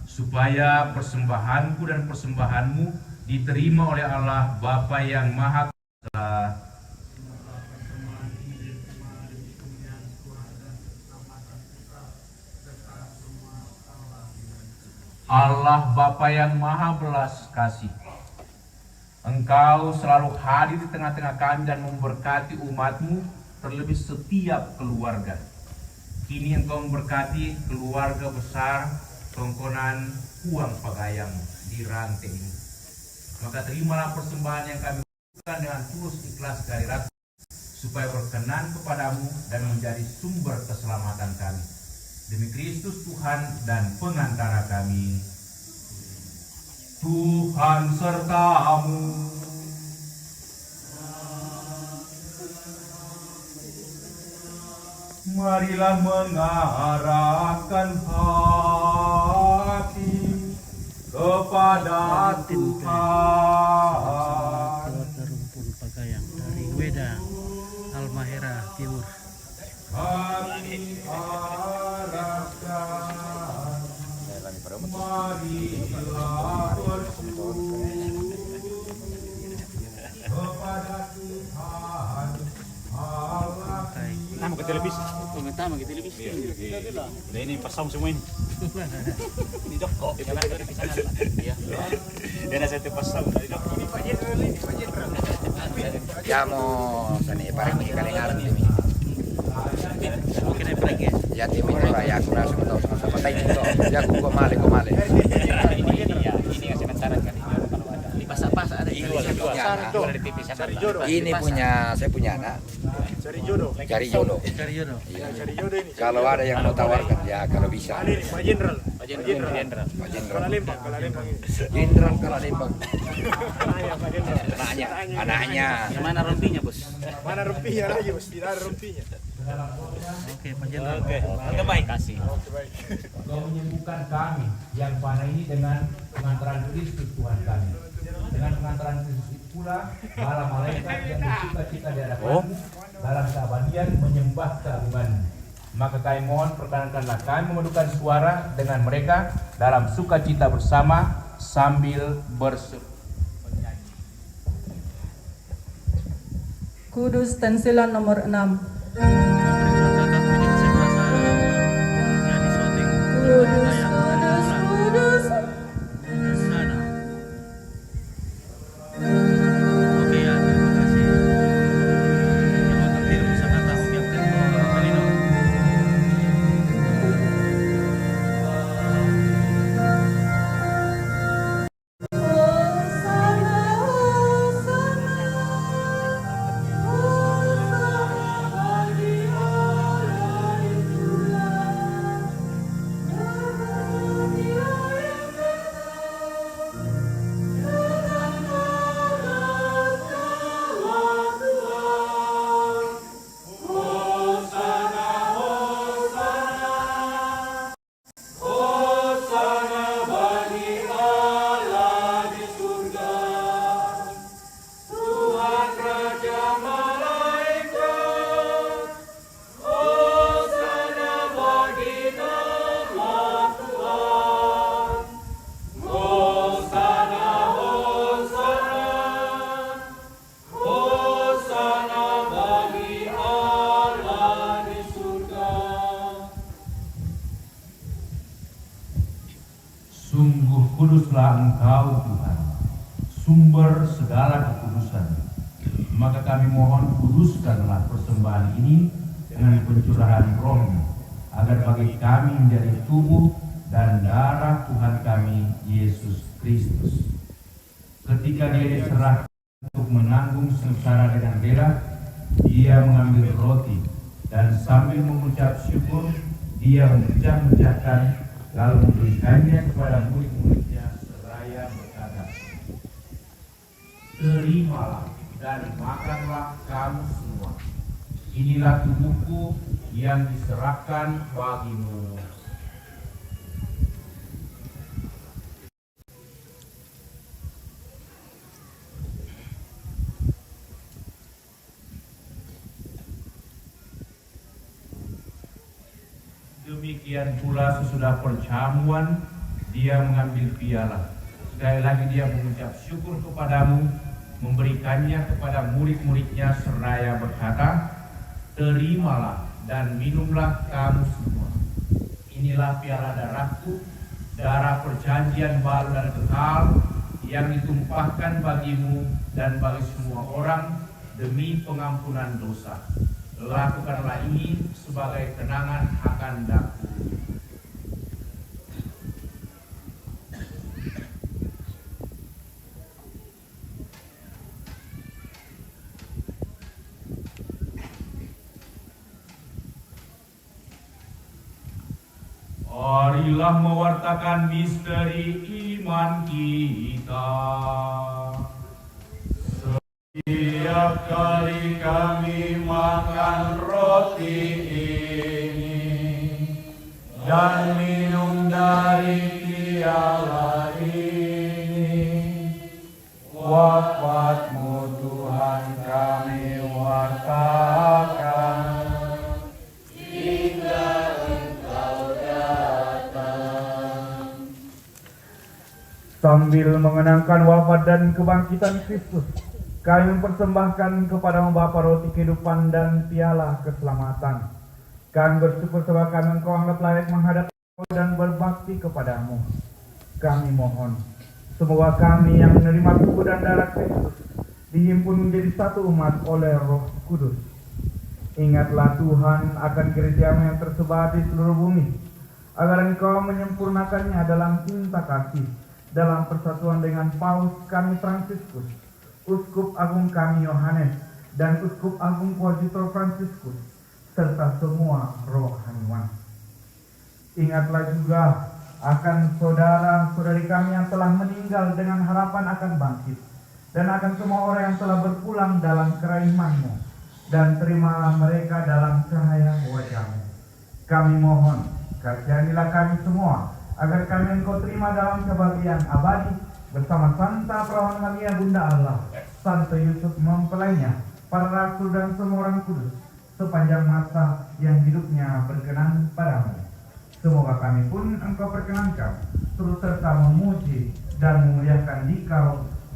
supaya persembahanku dan persembahanmu diterima oleh Allah Bapa yang Maha Kuasa. Allah Bapa yang Maha Belas Kasih, Engkau selalu hadir di tengah-tengah kami dan memberkati umat-Mu, terlebih setiap keluarga. Kini Engkau memberkati keluarga besar Tongkonan Puang Pagayang di rantai ini. Maka terimalah persembahan yang kami lakukan dengan tulus ikhlas dari hati, supaya berkenan kepadamu dan menjadi sumber keselamatan kami. Demi Kristus Tuhan dan pengantara kami. Tuhan sertamu. Marilah mengarahkan hati kepada Tuhan. Keluarga Rumpun Pagayang dari Wedang, Halmahera Timur. Kami harapkan, marilah bersyukur kepada Tuhan Allah. Tama ke televisi. Tama ke televisi. Nah ini pasang semua ini. Ini Joko. Jangan ada di sana. Iya. Dia nak saya pasang. Ini Pak Jenderal ini, Pak Jenderal. Ya mau seni parang kalingaran ini. Mungkin apa lagi? Ya tim itu lah ya aku rasa betul sama tay itu. Ya aku komale. Ini yang saya saran kan kalau ada. Di pasar-pasar ada Ini jual. punya di TV sana. ini saya punya anak. Cari jodoh. Cari jodoh. Cari jodoh. Iya. Cari jodoh ini. Kalau ada yang mau tawarkan ya kalau bisa. Ini Pak Jenderal. Pak Kalau Jenderal. Lembang ini. Jenderal kalau Lembang. Anaknya Pak Jenderal. Anaknya. Mana rompinya, Bos? Mana rumpinya lagi, Bos? Tidak ada rumpinya. Oke, Pak Jenderal. Oke, baik. Kasih. Kau menyembuhkan kami yang panah ini dengan pengantaran Kristus Tuhan kami. Dengan pengantaran Kristus itu pula, para malaikat yang bersuka-cita di hadapanmu dalam keabadian menyembah keagunganmu. Maka kami mohon perkenankanlah kami memadukan suara dengan mereka dalam sukacita bersama sambil berseru. Kudus tensilan nomor 6. Kudus, kudus, kudus. Oke ya, terima kasih. Yang mau tertiru bisa kata ubiak tentu Kalino. Hosana, hosana, hosana bagi Allah di surga. Sungguh kuduslah Engkau Tuhan, sumber segala kekudusan. Maka kami mohon kuduskanlah persembahan ini dengan pencurahan Roh-Mu, agar bagi kami menjadi tubuh dan darah Tuhan kami Yesus Kristus. Ketika Dia diserahkan untuk menanggung sengsara dengan rela, Dia mengambil roti dan sambil mengucap syukur, Dia memecah-mecahkan lalu memberikannya kepada murid-muridnya seraya berkata, terimalah dan makanlah kamu semua. Inilah tubuhku yang diserahkan bagimu. Demikian pula sesudah perjamuan, dia mengambil piala. Sekali lagi dia mengucap syukur kepadamu, memberikannya kepada murid-muridnya seraya berkata, "Terimalah dan minumlah kamu semua. Inilah piala darahku, darah perjanjian baru dan kekal, yang ditumpahkan bagimu dan bagi semua orang demi pengampunan dosa. Lakukanlah ini sebagai kenangan akan daku." Marilah mewartakan misteri iman kita. Setiap kali kami makan roti ini dan minum dari piala ini, wafat-Mu Tuhan kami wartakan hingga Engkau datang. Sambil mengenangkan wafat dan kebangkitan Kristus, kami mempersembahkan kepada Bapa roti kehidupan dan piala keselamatan. Kami bersyukur sebab kami Engkau anggap layak menghadap dan berbakti kepadamu. Kami mohon, semoga kami yang menerima tubuh dan darah Kristus dihimpun menjadi satu umat oleh Roh Kudus. Ingatlah Tuhan akan gereja-Mu yang tersebar di seluruh bumi, agar Engkau menyempurnakannya dalam cinta kasih, dalam persatuan dengan Paus kami Fransiskus, Uskup Agung kami Yohanes, dan Uskup Agung Koadjutor Fransiskus, serta semua rohaniwan. Ingatlah juga akan saudara-saudari kami yang telah meninggal dengan harapan akan bangkit, dan akan semua orang yang telah berpulang dalam kerahman-Mu, dan terimalah mereka dalam cahaya wajah-Mu. Kami mohon, kasihanilah kami semua, agar kami Engkau terima dalam kebahagiaan abadi, bersama Santa Perawan Maria Bunda Allah, Santo Yusuf mempelainya, para rasul dan semua orang kudus, sepanjang masa yang hidupnya berkenan padamu. Semoga kami pun Engkau perkenankan, turut serta memuji dan memuliakan Dikau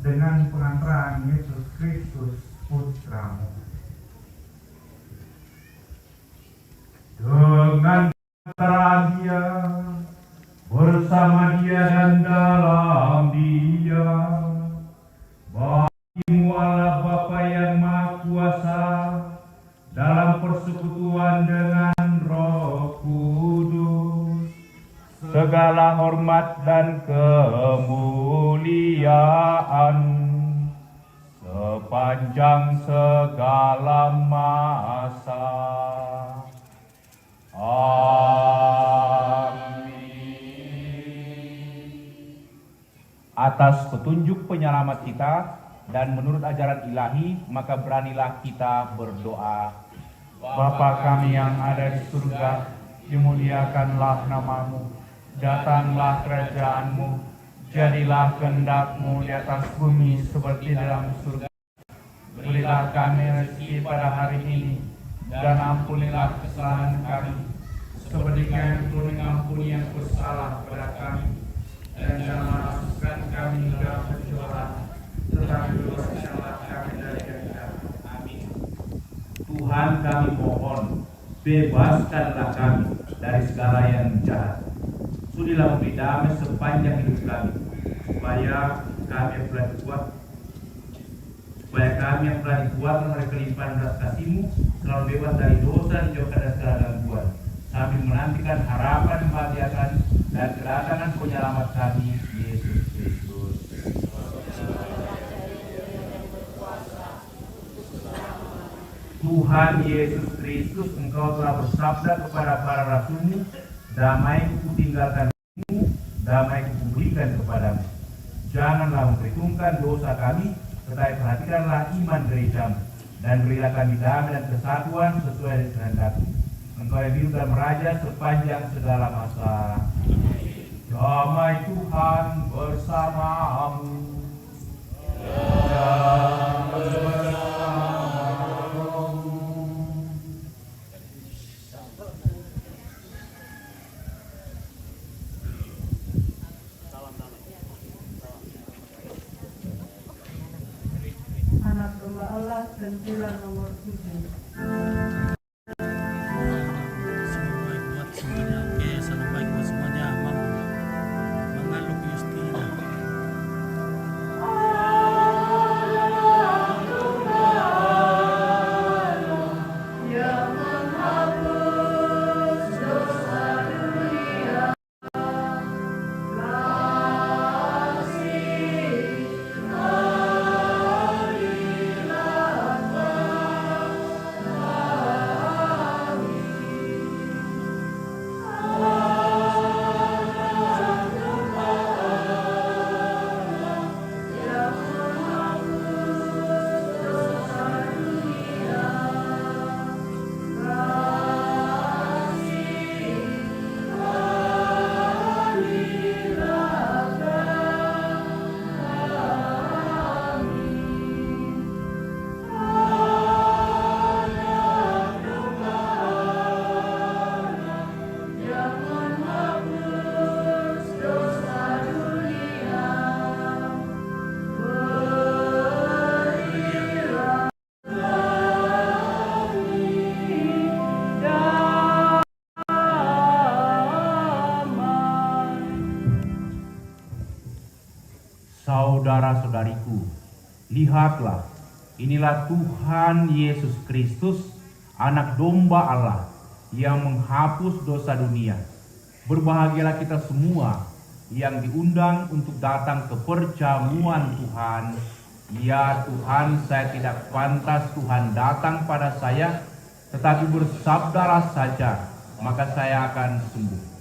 dengan pengantaran Yesus Kristus Putra-Mu. Dengan pengantaran Dia, bersama Dia dan dalam Dia, bagimu Allah Bapa yang Maha Kuasa, dalam persekutuan dengan Roh Kudus, segala hormat dan kemuliaan sepanjang segala masa. Atas petunjuk penyelamat kita dan menurut ajaran ilahi, maka beranilah kita berdoa. Bapa kami yang ada di surga, dimuliakanlah nama-Mu, datanglah kerajaan-Mu, jadilah kehendak-Mu di atas bumi seperti dalam surga. Berilah kami rezeki pada hari ini, dan ampunilah kesalahan kami, seperti kami pun mengampuni yang bersalah kepada kami. Dan jangan masukkan kami dalam pencobaan, tetapi bebaskanlah kami dari yang jahat. Amin. Tuhan kami mohon, bebaskanlah kami dari segala yang jahat. Sudilah memberi damai sepanjang hidup kami, supaya kami yang telah dibuat oleh kelimpahan belas kasih-Mu selalu bebas dari dosa dan dijauhkan dari segala gangguan, sambil menantikan harapan membahagiakan dan kedatangan penyelamat kami, Yesus Kristus. Tuhan Yesus Kristus, Engkau telah bersabda kepada para rasul-Mu, damai kutinggalkan-Mu, damai kuberikan kepadamu. Janganlah memperhitungkan dosa kami, tetapi perhatikanlah iman gereja-Mu, dan berilah kami damai dan kesatuan sesuai dengan kehendak-Mu. Engkau yang hidup dan meraja sepanjang segala masa. Damai Tuhan bersamamu. Dan bersamamu. Stensilan nomor 7. Selalu baik buat semuanya. Oke, selalu baik buat semuanya. Mengaluk Justina. Saudara-saudariku, lihatlah, inilah Tuhan Yesus Kristus, anak domba Allah, yang menghapus dosa dunia. Berbahagialah kita semua yang diundang untuk datang ke perjamuan Tuhan. Ya Tuhan, saya tidak pantas Tuhan datang pada saya, tetapi bersabdalah saja, maka saya akan sembuh.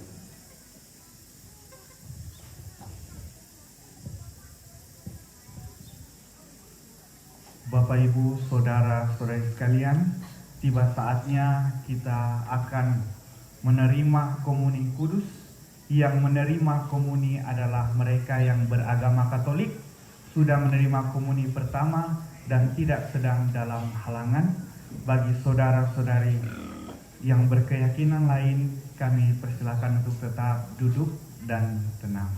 Bapak, Ibu, Saudara-saudari sekalian, tiba saatnya kita akan menerima komuni kudus. Yang menerima komuni adalah mereka yang beragama Katolik, sudah menerima komuni pertama dan tidak sedang dalam halangan. Bagi saudara-saudari yang berkeyakinan lain, kami persilakan untuk tetap duduk dan tenang.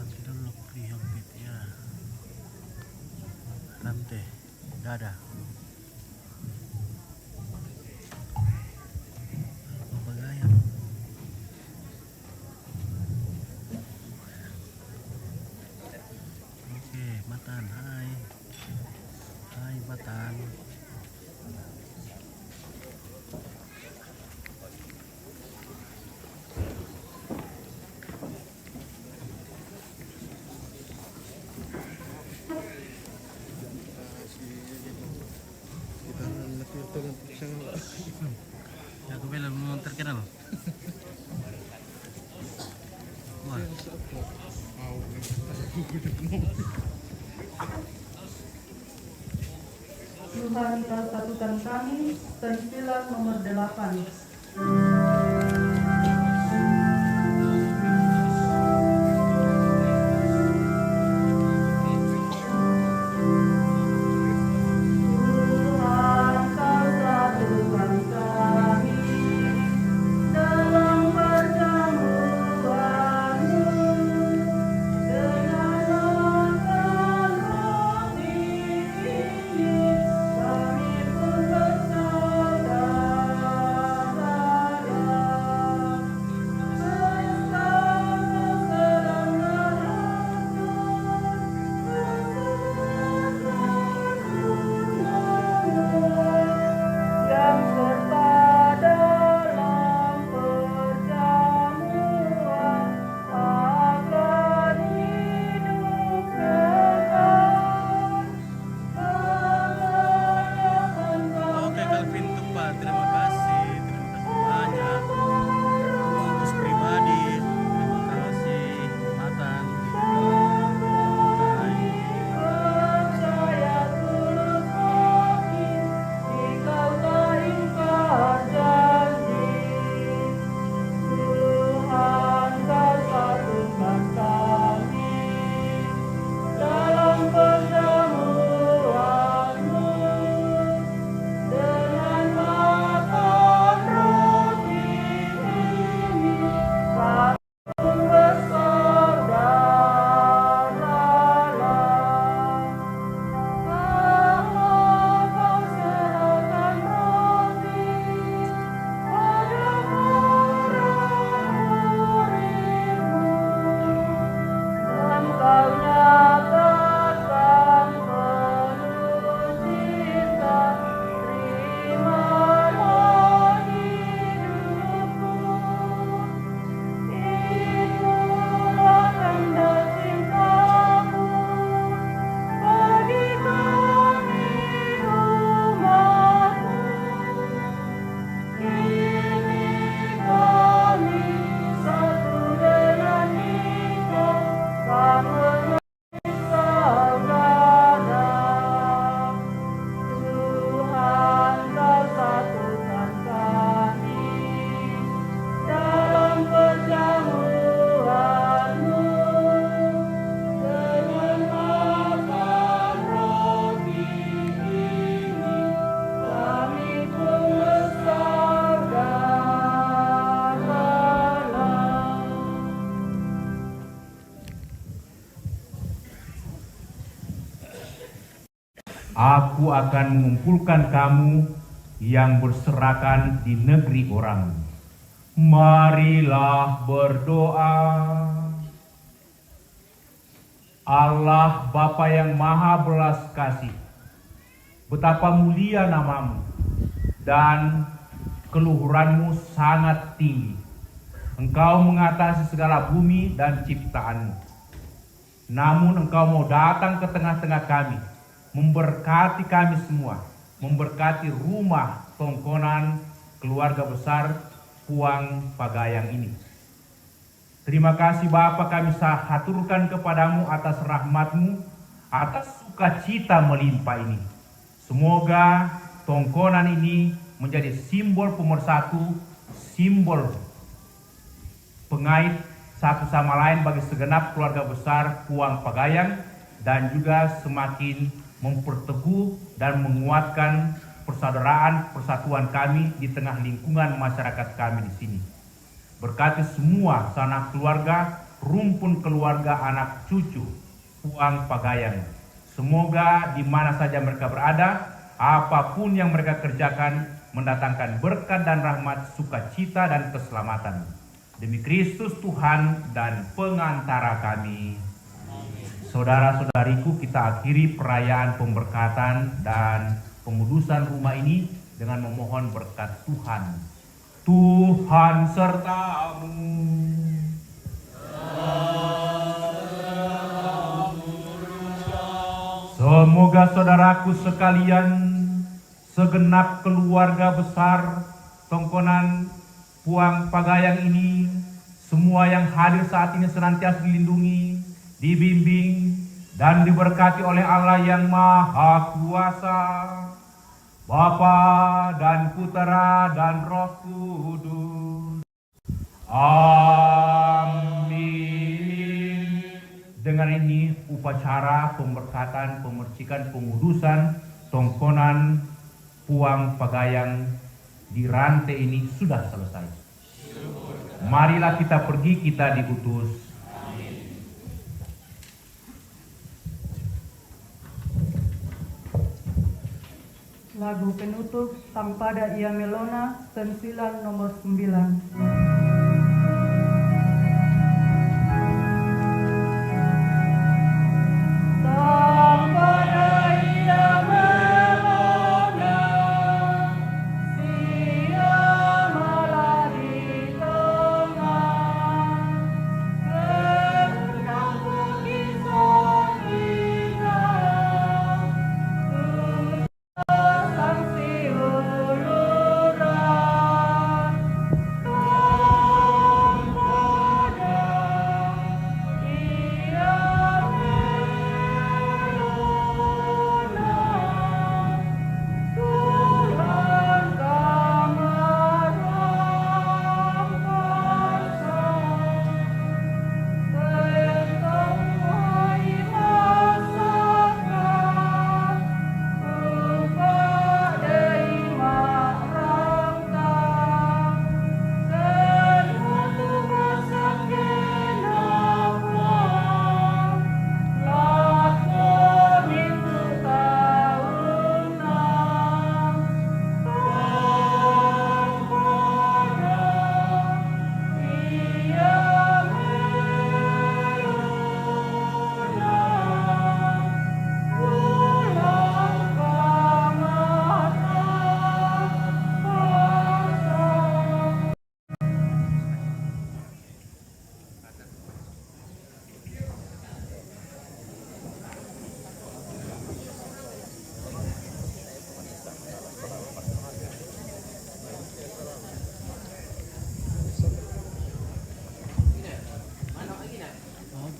Nanti dulu prihambit ya. Rantai, dada. Papagayan. Oke, Matan, hai. Hai, Matan. Ya, aku bilang belum terkenal. Wah. Tuhan kita satukan kami, stensilan nomor 8. Kami pun bersaudara Aku akan mengumpulkan kamu yang berserakan di negeri orang. Marilah berdoa. Allah Bapa yang Maha Belas Kasih, betapa mulia namamu dan keluhuranmu sangat tinggi. Engkau mengatasi segala bumi dan ciptaanmu. Namun engkau mau datang ke tengah-tengah kami, memberkati kami semua, memberkati rumah tongkonan keluarga besar Puang Pagayang ini. Terima kasih Bapa, kami haturkan kepadamu atas rahmatmu, atas sukacita melimpah ini. Semoga tongkonan ini menjadi simbol pemersatu, simbol pengait satu sama lain bagi segenap keluarga besar Puang Pagayang, dan juga semakin memperteguh dan menguatkan persaudaraan persatuan kami di tengah lingkungan masyarakat kami di sini. Berkati semua sanak keluarga, rumpun keluarga, anak cucu Puang Pagayang. Semoga di mana saja mereka berada, apapun yang mereka kerjakan mendatangkan berkat dan rahmat, sukacita dan keselamatan. Demi Kristus Tuhan dan pengantara kami. Saudara-saudariku, kita akhiri perayaan pemberkatan dan pengudusan rumah ini dengan memohon berkat Tuhan. Tuhan sertamu. Semoga saudaraku sekalian, segenap keluarga besar tongkonan Puang Pagayang ini, semua yang hadir saat ini senantiasa dilindungi, dibimbing, dan diberkati oleh Allah yang Maha Kuasa, Bapa dan Putera dan Roh Kudus. Amin. Dengan ini upacara pemberkatan, pemercikan, pengudusan tongkonan Puang Pagayang di rantai ini sudah selesai. Marilah kita pergi, kita diutus. Lagu penutup Sang Pada Ia Melona, sensilan nomor 9.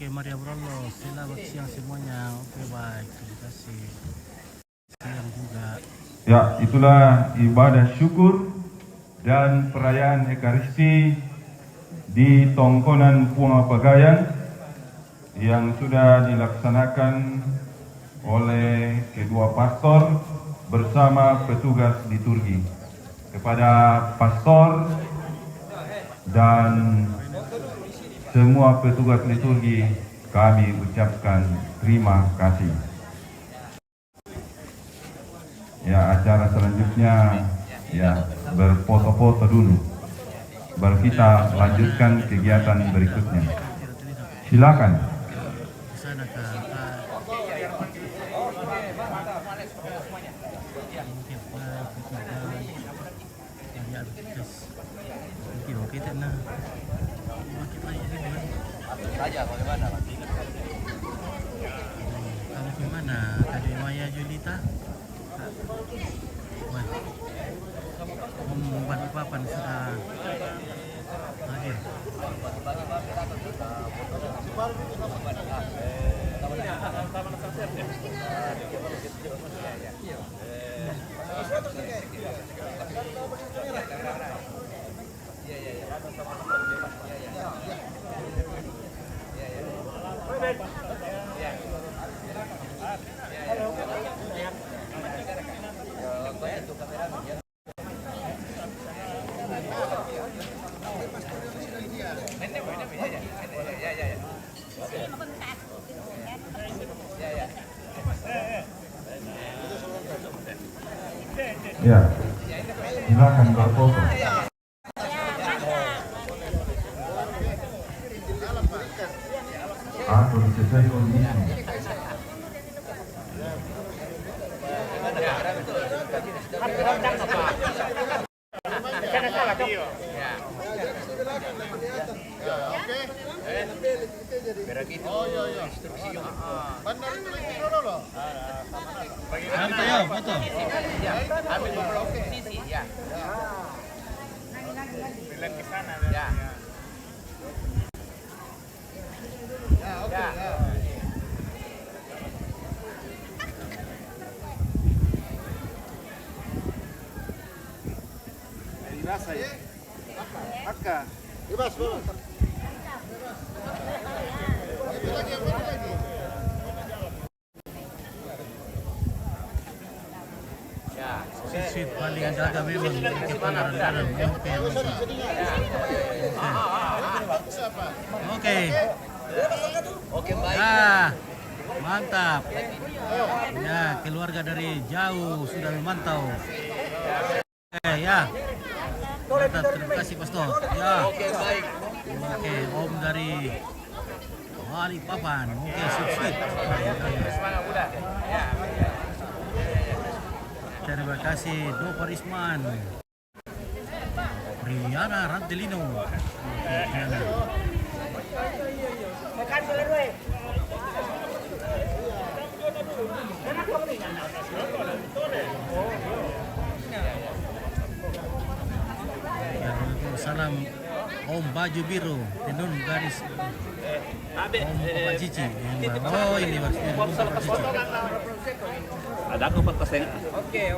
Oke, mari Abrolo, selamat siang semuanya. Oke, baik, terima kasih. Siang juga. Ya, itulah ibadah syukur dan perayaan Ekaristi di tongkonan Puang Pagayang yang sudah dilaksanakan oleh kedua pastor bersama petugas liturgi. Kepada pastor dan semua petugas liturgi kami ucapkan terima kasih. ya acara selanjutnya ya berfoto-foto dulu. Baru kita lanjutkan kegiatan berikutnya. Silakan. Sana ke kita na Saja bagaimana? kamu gimana Adik Maya Julita? Membuat papan sudah hadir. Ya, silakan berfoto. Atau sesuai kondisi. Santai ya, foto. Ambil beberapa posisi ya. Bilang ke sana ya. Ya, oke. Dirasa ya. Akka. Bebas, bebas. Sweet paling jaga memang kebenaran. Oke. Oke, baik. Ah, mantap. Ya, keluarga dari jauh sudah memantau. Oke, ya. Mantap, terima kasih Pastor. Ya. Oke, baik. Oke, Om dari Balikpapan. Oke, sweet. Semangat muda. Ya. Terima kasih Dopar Isman, Riana Rantelino. Riana. Salam Om Baju Biru, tenun garis Om Papa Cici. Oh ini Papa Cici. Ada aku 4%. Oke.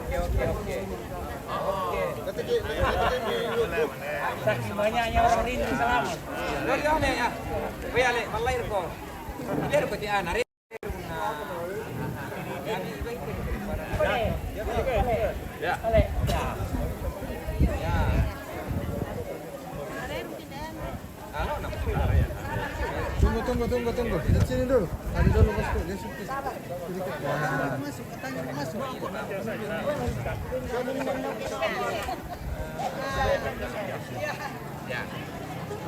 Semuanya orang ini selamat. Dari mana ya? Biar malai ko. Biar ko tian hari. Ya. Tunggu. Di sini dulu. Ada dulu masuk. Dia sedikit. Masuk, katanya masuk.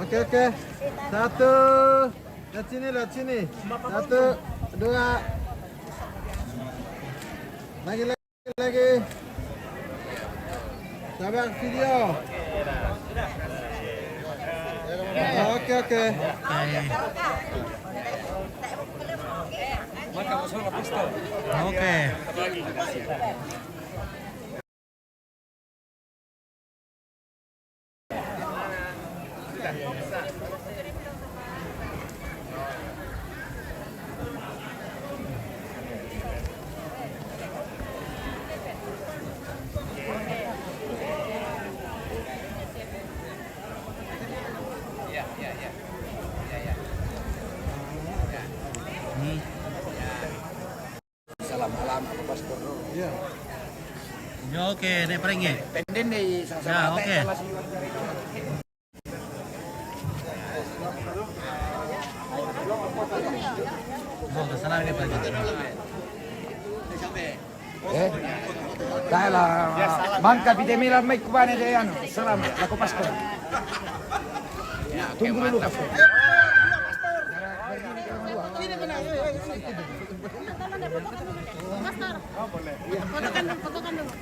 Oke. Satu. Lihat sini. 1, 2. Lagi. Sabar video. Oke. Oke. Salam alam pastor. Iya. Ya oke, nek prengi. Penden deh Ya oke. Oh, kesalahan kita. Dahlah, bangka pitemira mai kubane de ano. Salam, laku pastor. Tunggu dulu pastor.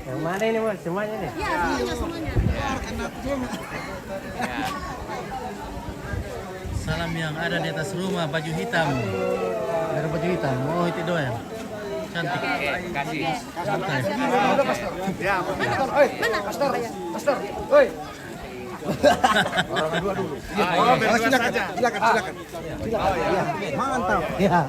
Yang mana ini mas? Semuanya nih? Ya, semuanya. Salam yang ada di atas rumah baju hitam. Ada baju hitam. Oh itu doang. Cantik. Kasih. Santai. Udah pastor. Ya, pastor. Oi, pastor. Pastor. Oi. Orang berdua dulu. Oh, berdua saja. Silakan. Mantap. Ya.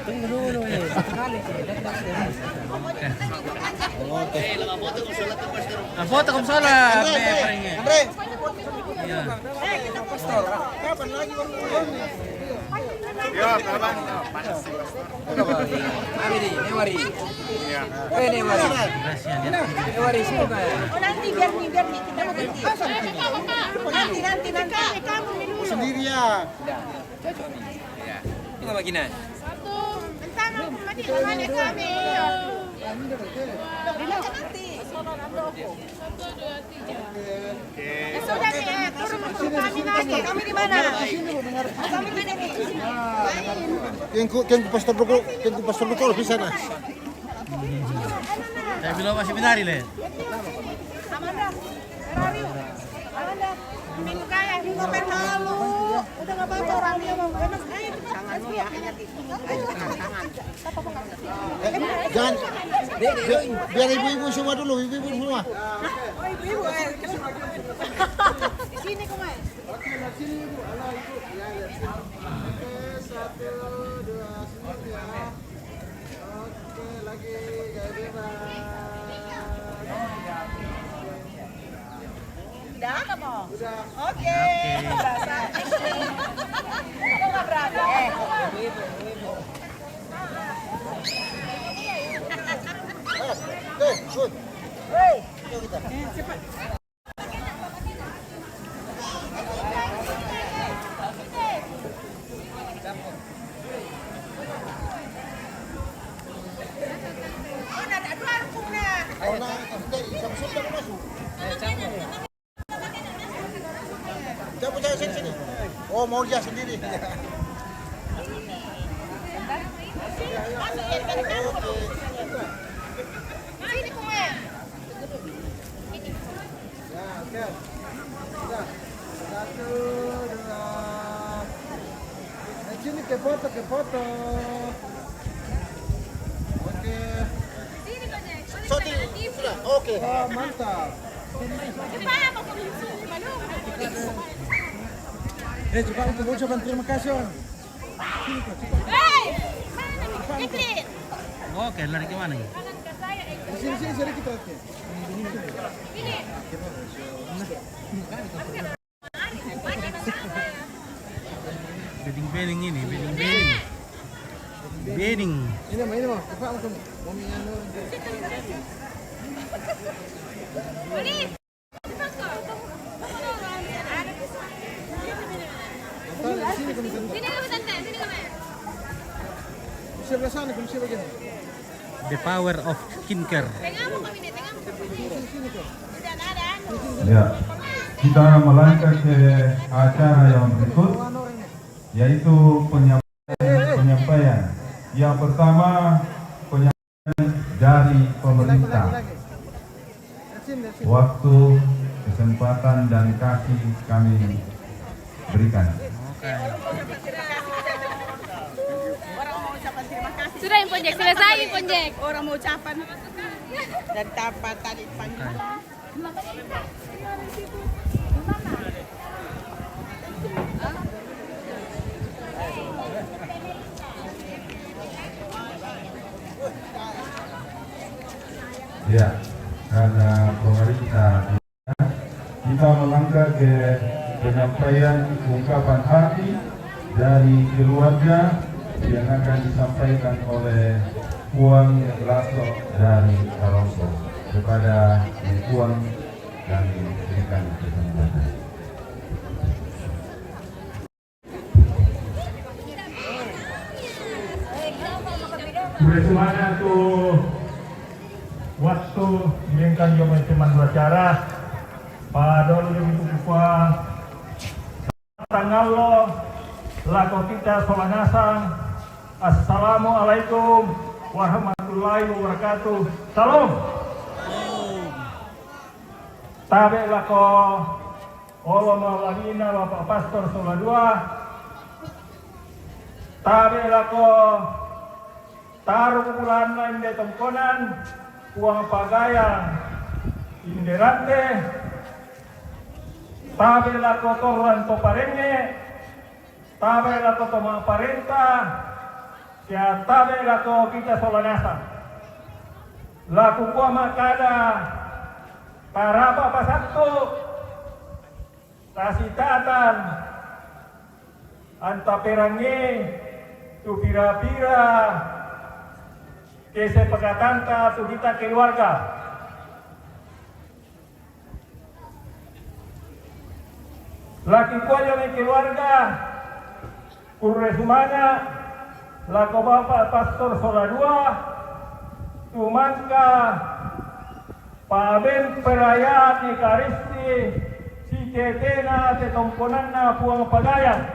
Tunggu dulu nih. Sekali sih. Foto kom salah. Andre. Iya. Kita pastor. Kapan lagi baru? Ya, kapan? Panas sih pastor. Mari. Iya. Mari. Mari sini Pak. Oh nanti biar nih kita mau ganti. Nanti kamu minum. Sendiri ya. Ya. Ini apa gini? Satu. Entar mati kemana kami? Nanti. Satu, dua, tiga. Sudah nih, turun kami nanti. Kami di mana? Kami di mana nih? Yang ku pastor Bukol bisa nah. Saya bilang masih benar le. Amanda, Ferrari. Amanda, minggu kaya, minggu pertama. Udah nggak apa-apa orang dia mau. Tanganmu ya, hati. Tangan. Jangan. Biar ibu-ibu semua dulu, ibu-ibu semua. Oh ibu-ibu, di sini kok mas. Sini ibu, ala ibu. Ya. Oke, 1, 2, sini ya. Oke, lagi gaya bebas. Udah kamu? Udah. Oke. Berasa. Kok nggak berasa? Ibu. Oke, good. Hei. Yuk kita. Cepat. Cabut saya sini. Oh, mau dia sendiri. Sini kumai. Ya, oke. Sudah. 1, 2. Sini ke foto. Oke. Sudah. Oke. Oh, mantap. Coba untuk ucapan terima kasih orang. Hei, mana nih? Oke, lari ke mana ya? Sini sedikit lagi. Ini. Beding ini, beding. Ini mah. Cepat langsung. Sini kamu. Sebelah sana kamu siapa gini? The power of skincare. Ya, kita melangkah ke acara yang berikut, yaitu penyampaian. Yang pertama, penyampaian dari pemerintah. Waktu, kesempatan, dan kasih kami berikan. Sudah yang Ponjek, selesai Ponjek. Orang mau ucapan dan dapat tadi panggil. Ya, karena pemerintah kita melangkah ke penyampaian ungkapan hati dari keluarga yang akan disampaikan oleh Puang Lasso dari Karongko kepada Puang dan berikan kesempatan. semuanya tuh waktu bingkan jomel teman beracara padol yang buka tanggal lo lako kita solanasang. Assalamualaikum warahmatullahi wabarakatuh. Salam. Tabe lako olo mawalina Bapak Pastor Soladua. Tabe lako taruh bulan inde tongkonan uang pagayang inderante. Tabe lako toran toparenge. Tabe lako toma parenta. Kaya tabe lako kita solanasa. Laku kuah makada parapa pasakto kasitatan anta perangi tu pira-pira kese pekatangka tu kita keluarga. Laki kuayo ni keluarga kurre sumana lako Bapak Pastor Soladua tumangka paben perayaan Ekaristi si tetena te tongkonanna puang pagayang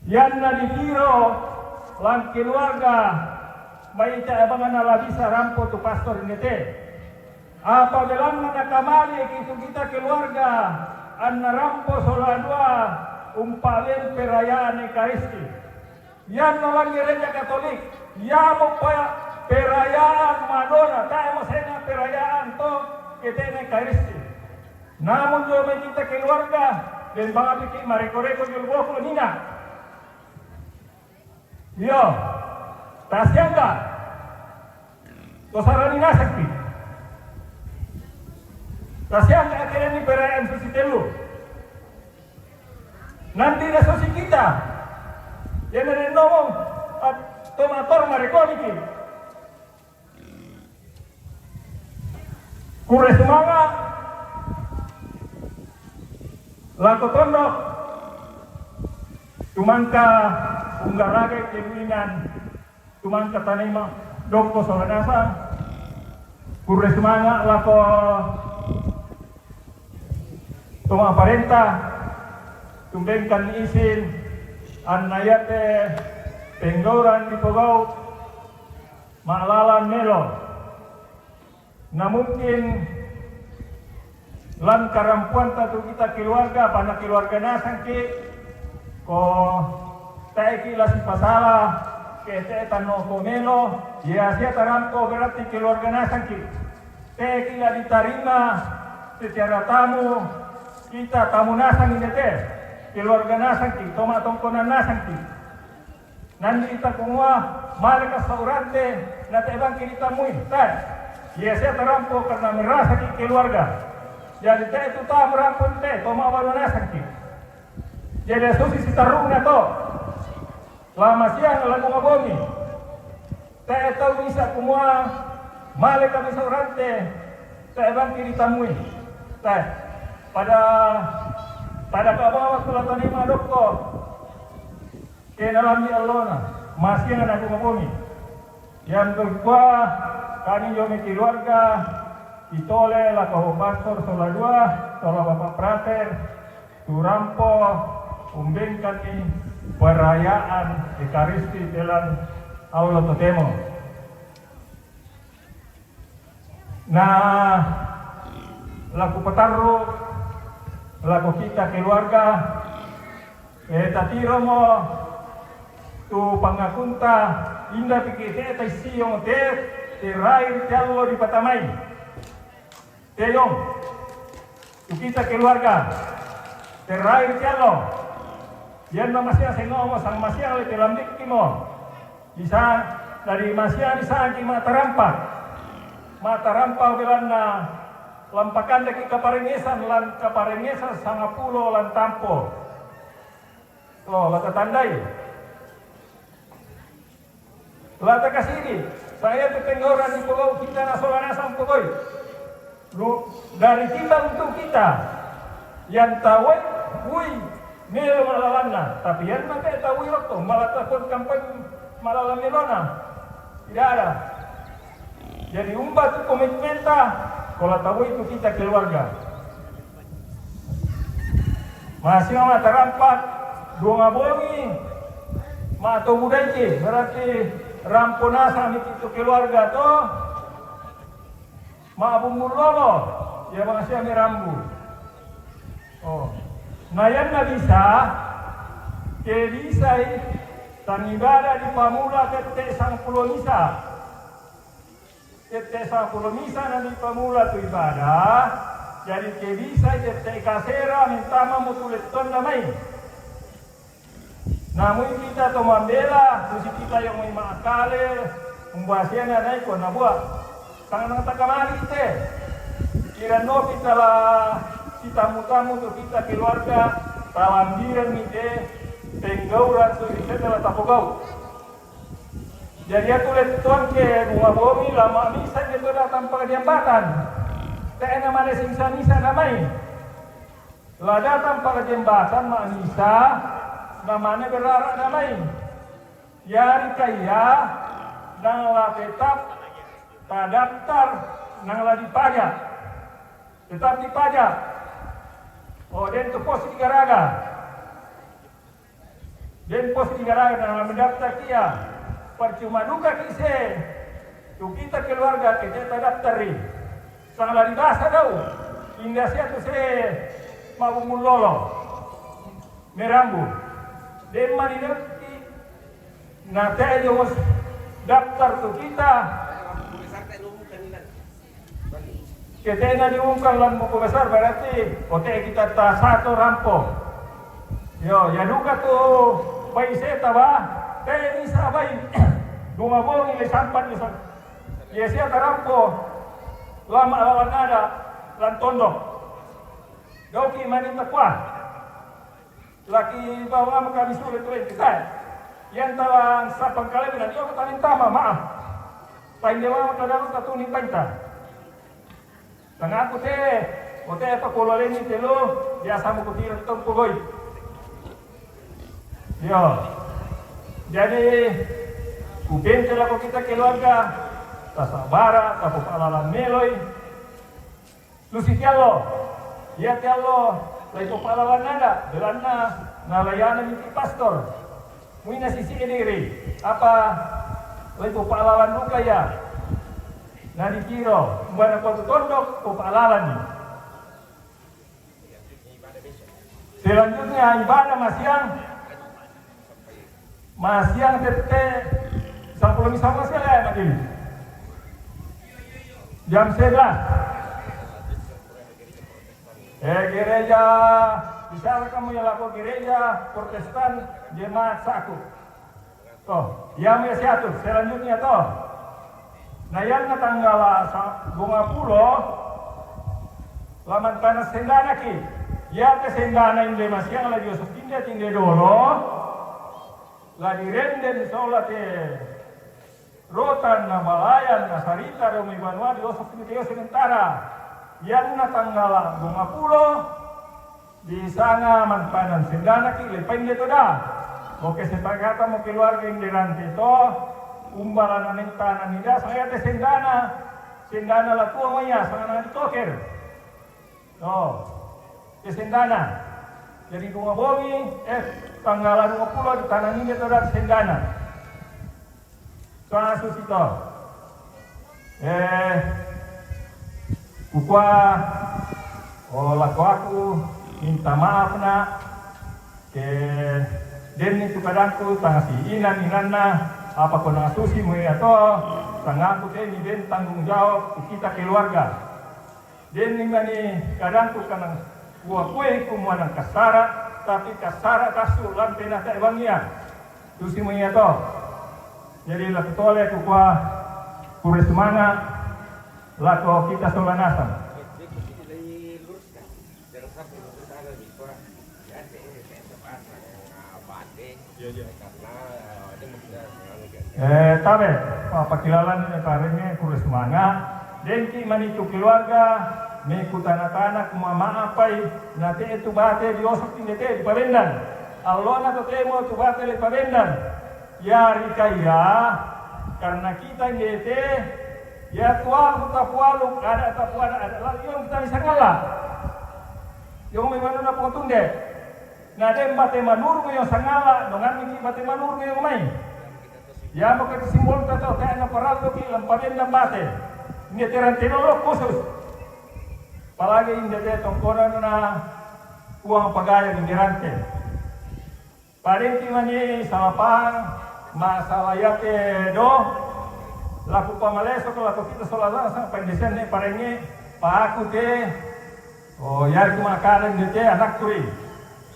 yanna ditiro lang keluarga may abangan na labisa rampo tu pastor nete apabila nakamali kita keluarga anna rampo Soladua umpalen perayaan Ekaristi yanna lang gereja Katolik yamo pa perayaan Madonna, tayo masaya perayaan to kita ini Ekaristi. Namun jo kita keluarga dan bang abiki mareko-reko yung buko nina. Yo, tasyangga. Tosarani nasakti. Tasyangga akhirnya ini perayaan susi telu. Nanti na susi kita. Yan na rin ngomong at tomator mareko niki. Kure semangat lako tondok tumangka unggarage kewinan tumangka tanima doko solanasa kure semangat lako tuma parenta tumbengkan isin annayate penggoran di pogau malalan melo. Nah mungkin lan karampuan tatu kita keluarga pada keluarga nasangki ko taiki lasi pasala ke tano komelo ya sia taramko berarti keluarga nasangki taiki la diterima secara tamu kita tamu nasang ini teh keluarga nasangki toma tongkonan nasangki nanti kita kumua malika saurante nate bang kita mui tan. Ya saya terampu karena merasa di keluarga. Jadi saya itu tak merampun teh, toma baru nasak ki. Jadi susi si tarungnya to. Lama siang lagu ngabomi. Saya tahu bisa semua malaikat bisa rante. Saya bangkit ditamui. Saya pada kabawa sulatan lima doktor. Kenalamnya Allah masih yang lagu ngabomi. Yang kedua kami jomi keluarga itole la kau pastor Soladua tola Bapak Prater turampo umbengkan ini perayaan Ekaristi dalam Aula Totemo. Nah laku petaru laku kita keluarga tatiro mo tu pangakunta indah pikir eta siong terakhir jallo di Patamai. Teyong, kita keluarga terakhir jallo. Yan masih sengomo sang masih oleh dalam dikimo. Bisa dari masih bisa di mata rampa bilana lampakan deki kaparengesan lan kaparengesan sangapulo lan tampo. Lo lata tandai. Lata kasini. Saya ketenggoran di pegawai kita nasional sang pegawai. Dari kita untuk kita yang tahu, wui, melo malawanna. Tapi yang nanti tahu waktu malah takut kampanye malah melona. Tidak ada. Jadi umba tu komitmen ta, kalau tahu itu kita keluarga. Masih mama terampat, dua ngabongi, ma atau muda iki, berarti rampona sami itu keluarga to, ma abung lolo, ya masih kami rambu. Oh, nayan na bisa, ke bisa tan ibadah di pamula tete sang pulau misa, tete sang pulau misa nanti pamula tu ibadah. Jadi ke bisa tete kasera minta mamu tulis ton namai. Namun kita to membela, terus kita yang mau makale, membuasiannya naik ko nabuat. Tangan tak kamari teh. Kira no kita lah, kita mutamu tu kita keluarga, talambiran mide, tenggauran tu kita telah tapogau. Jadi aku lihat tuan ke rumah bomi lama misa dia datang pada jambatan. Tak nama ada misa namai. Lah datang pada jembatan mak misa, namanya berarak namai. Yari kaya, nang la tetap, tak daftar, nang la dipajak. Tetap dipajak. Oh, dan tu pos di garaga. Dan pos di garaga nang la mendaftar kia. Percuma duka kise. Tu kita keluarga kita tak daftari. Sang lari bahasa kau, indah siapa se mau mulolo, merambu, demma di nanti, nate jomos daftar tu kita, kita diumumkan lan buku besar berarti, oke kita tak satu rampo, yo ya duka tu bayi seta bah, teh bisa bayi, dua bolong ini sampan bisa, ya siapa rampo. Lama lawan ada lan tondok. Gauki mani takwa. Laki bawa kami sulit tulen kita. Yang talang sapang kali dan yo kami tama maaf. Pain dewa kadang tatuni painta. Tengah aku teh, ote apa kololeni telo biasa mo kutir tong pugoy. Yo. Jadi kuben telah kita keluarga tasabara, tapo palalan meloy, lusi tialo, ya tialo, lagi palalan nada, belana, nalayana miti pastor, muina sisi ediri, apa, lagi palalan luka ya, nadi kiro, buana kotu tondok, palalan ni. Selanjutnya ibadah masiang tete, sampul misal masiang ya madili. Jam 11. Gereja, bisa kamu yang laku gereja Protestan jemaat saku. Toh, yang siatu selanjutnya toh. Nah yang tanggal 20 laman panas sendana ki. Ya ke sendana inde masih lagi Yusuf tinggal dulu. Lagi renden sholat Rotan na Malayan na Sarita do Mibanwa di Osok Timoteo sementara yang na tanggal 50 di sana manpanan sendana ki lepain dito dah. Oke sepakata mo keluarga indirante to umbalan na nintana nida saya te sendana la tua maya sana di toker. Oh. Ke sendana. Jadi bunga bomi tanggal 20 di tanah ini to dah sendana. Soal susito, kukua, laku aku minta maaf nak, ke den itu kadangku tangga si inanna, apa kau nak susi mui atau tangga aku ni den tanggung jawab kita keluarga. Den ni kadangku kanang kuah kue kumuanang kasara, tapi kasara kasur lantai nasa ebangia, susi mui atau. Jadi laku tole kukua kure semangat laku kita solanasam. Tabe, pakilalan karene kure semangat. Dengki maniku keluarga, meku tanah-tanah kumama apai, nanti itu bate di osok tingete di pabendan. Allah na totemo tu bate di pabendan. ya rikaya karena kita ngete ya tual tapualu ada tapuada ada lagi yang kita bisa ngalah yang memang na pontunde na dem bate manur yang sangala dengan miki bate manur yang mai ya maka simbol tato kaya na parado ki lampaden na bate ngete rantinolo khusus palagi indete tongkonan na uang pagaya ng dirante parenti mani salapang masalah yate do laku pamaleso ko laku kita solala sang pendesen ne parenge paku te oh yar ku makanan de anak turi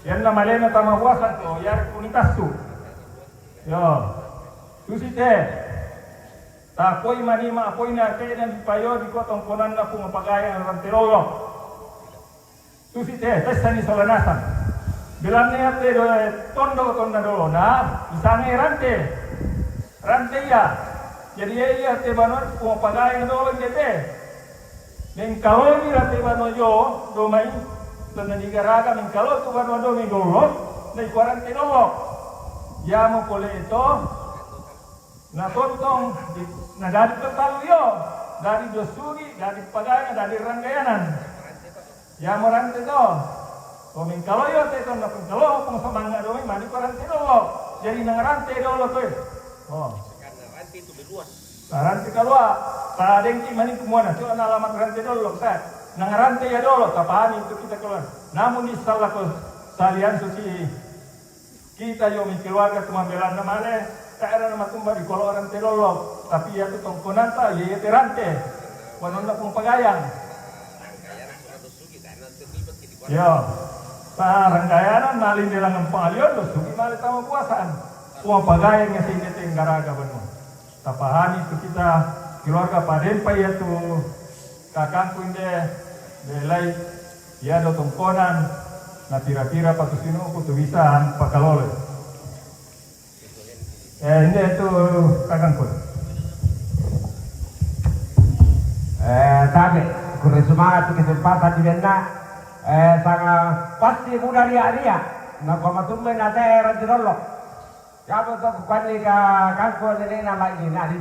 yan na malena tama buasan to yar kunitasu yo susite ta koi mani ma koi na te nan payo di ko tongkonan na ku mapagaya ng ranterolo susite tesani solanasan bilang niya te tondo dolo na isang rante ya jadi iya te banor kung pagay dolo ngete ning kalau ni rante bano yo domay dan nigaraga ning kalau tu bano do mi dolo nay quarante dolo ya mo pole ito na tontong na dari total yo dari dosugi dari pagay dari ranggayanan ya mo rante do Komeng kalau yo te ton napun kalau kung samanga do mani quarante dolo jadi nang rante dolo to oh rante itu beluas rante kalau padeng ki mani kumuana so ana alamat rante dolo sa nang rante ya dolo tapani itu kita keluar namun insyaallah ko salian suci kita yo mi keluarga tumambelan na male ta era na matumba di kolo rante dolo tapi ya tu tongkonan ta ye te rante wanon na pung pagayang yo ranggayanan malin nilang pangalion dos sugi mali tama puasaan uang pagayang nga sini tenggaraga banu tapahani itu kita keluarga paden pa ya tu kakangku inde belai ya do tongkonan na tira-tira patusino ko tu bisa pakalole inde tu kakangku Tabe kure semangat kesempatan di benda sangat pasti mudah ria-ria na pamatumen na tera dirolo kabo to kwani ka kanko nene na lagi na di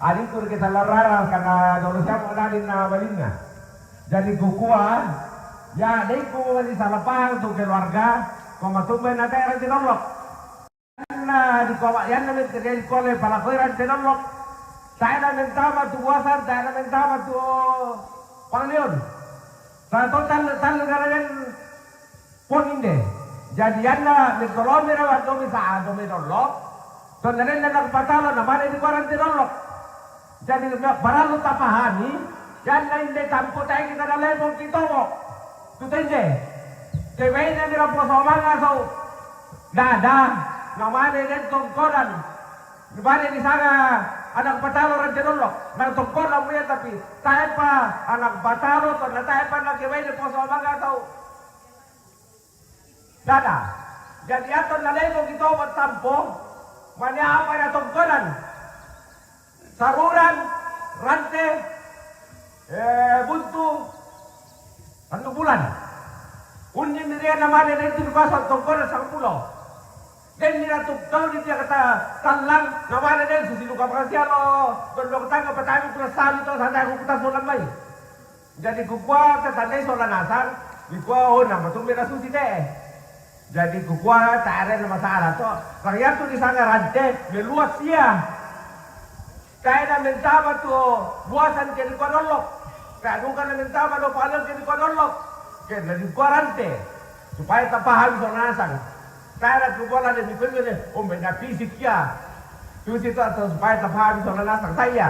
ari kur kita larara kana dolo siapa nalin na balina jadi kukua ya deko di salapang tu keluarga pamatumen na tera dirolo na di ko yan na terjadi kole pala koiran dirolo saya na mentama tu buasan saya na mentama tu panglion sa total garagan pon inde jadi anna ni kolomira wa domi sa domi dollo to naren na nagpatalo na mane di quarante dollo jadi baralo tapahani yan na inde tampo tayo kita na level kito mo tutende keway na nila po sa mga so dada na mane rin tongkoran di mane di sana anak batalo ran dollo nang tongkor na mo yan tapi tayo pa anak batalo to na tayo pa nagkiway ni po sa mga tao dada jadi aton na lego kita wat tampo manya apa na tongkoran saruran rante buntu ano bulan unyin niriya naman na ito sa tongkoran sa pulo dan nila tuktaw di dia kata talang naman na susiluka pa siya don tangga patami pula sali to sana aku kita solan mai jadi kukwa sa tanay solanasan kukwa na matumira susi de jadi kukwa taare na masalah to rakyat tu di sana rante meluas siya kaya na mentama tu buasan ke di konolok kaya nung ka na mentama do palang ke di konolok kaya na di rante supaya tapahami solanasan kaya nagkukuha na dito yun benda fisik ya terus itu atau supaya tapahami solanasan saya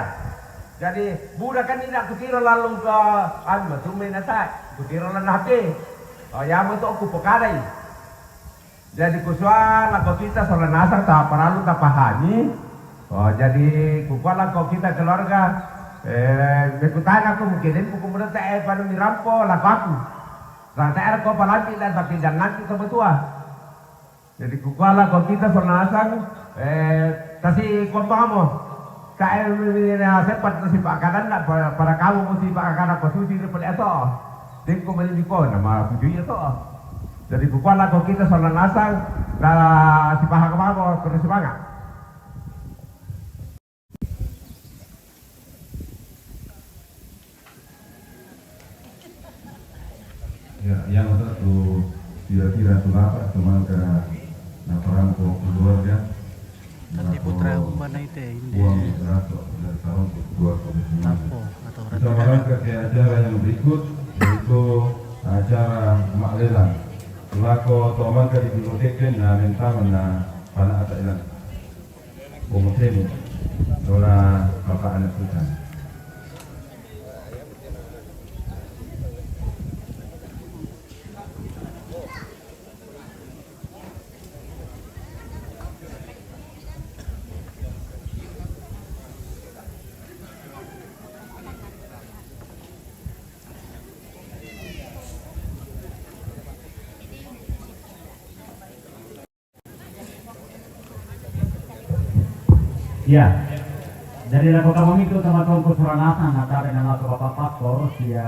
jadi budak kan tidak kutira lalu ke anu tumay na sa kutira lang natin yaman to aku pekarai jadi kuswa lang kita solanasan tak perlu tapahami jadi kukuha lang kita keluarga mekutana ko mungkin ko muna tayo paano nirampo lakaku rantai ko palanti lang tapi jangan kita betua jadi kukala kalau kita solanasan kasi kumpang mo kaya na sepat na si pakanan na para kamu mo si pakanan ko susi na pala ito din ko malimi ko na mapujoy ito jadi kukala kalau kita solanasan si paha kemana terus semangat. Ya, yang satu kira-kira sulapa cuma ke perangko keluarga. Tadi putra mana itu Uang beratus dari tahun 2009. atau Kita melangkah ke acara yang berikut, yaitu acara maklelang. Lako toman ka di biblioteken na mentaman na panaata ilang bumuteni dola bapak anak sultan. Ya, dari lagu kami itu teman-teman kesuranasan atau dengan lagu bapak pastor ya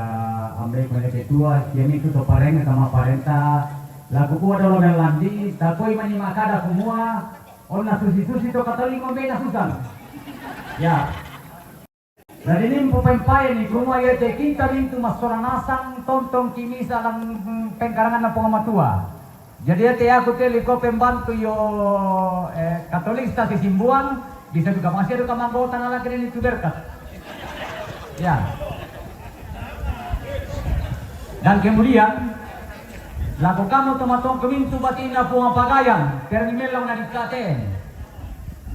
ambil mereka tua kami itu sopareng sama parenta lagu ku ada lodan landi takoi mani makada semua ona susi-susi to katali ngomena susan ya dari ini pemain ni rumah ya kita pintu masuranasan tontong kini salang pengkarangan na pengamatua jadi aku teliko pembantu yo Katolik stasi Simbuan bisa juga masih ada kamangkota na lagi ini berkat ya dan kemudian laku kamu teman-teman kemintu batina puang pagayan pernimelang na dikaten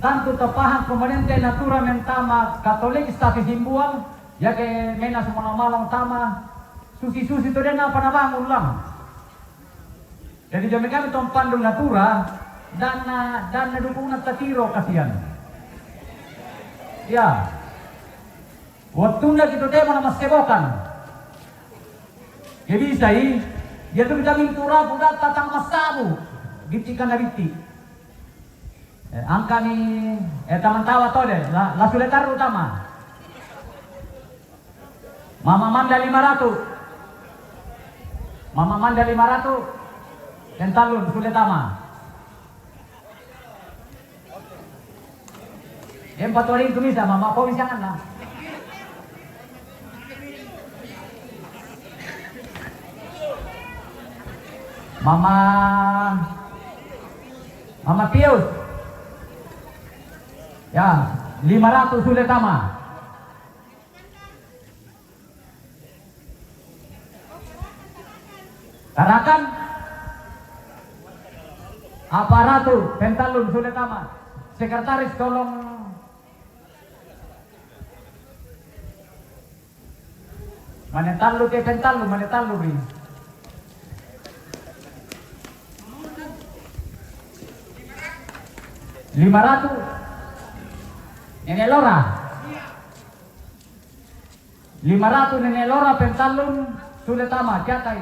tanto tapahang pemerintah natura mentama Katolik stasi Simbuang ya ke mena semua malang tama susi-susi itu dia apa nabangun lang jadi jami kami tompandung natura dan dukung na tatiro kasihan ya, waktu na kita tema na maskebokan. Jadi saya, dia tu kita mintura budak tatang masabu, gitikan na biti. Angka ni, taman tawa to deh, la suletar utama. Mama manda 500. Mama manda 500. Tentalun suletama. 4 orang itu bisa, mama kau jangan lah. Mama Pius. Ya, 500 sudah tama. Katakan aparatu pentalun sudah tama. Sekretaris tolong Manetalu ke pentalu, manetalu rin. $500. Nenelora. 500 nenelora pentalun sudah tama, catai.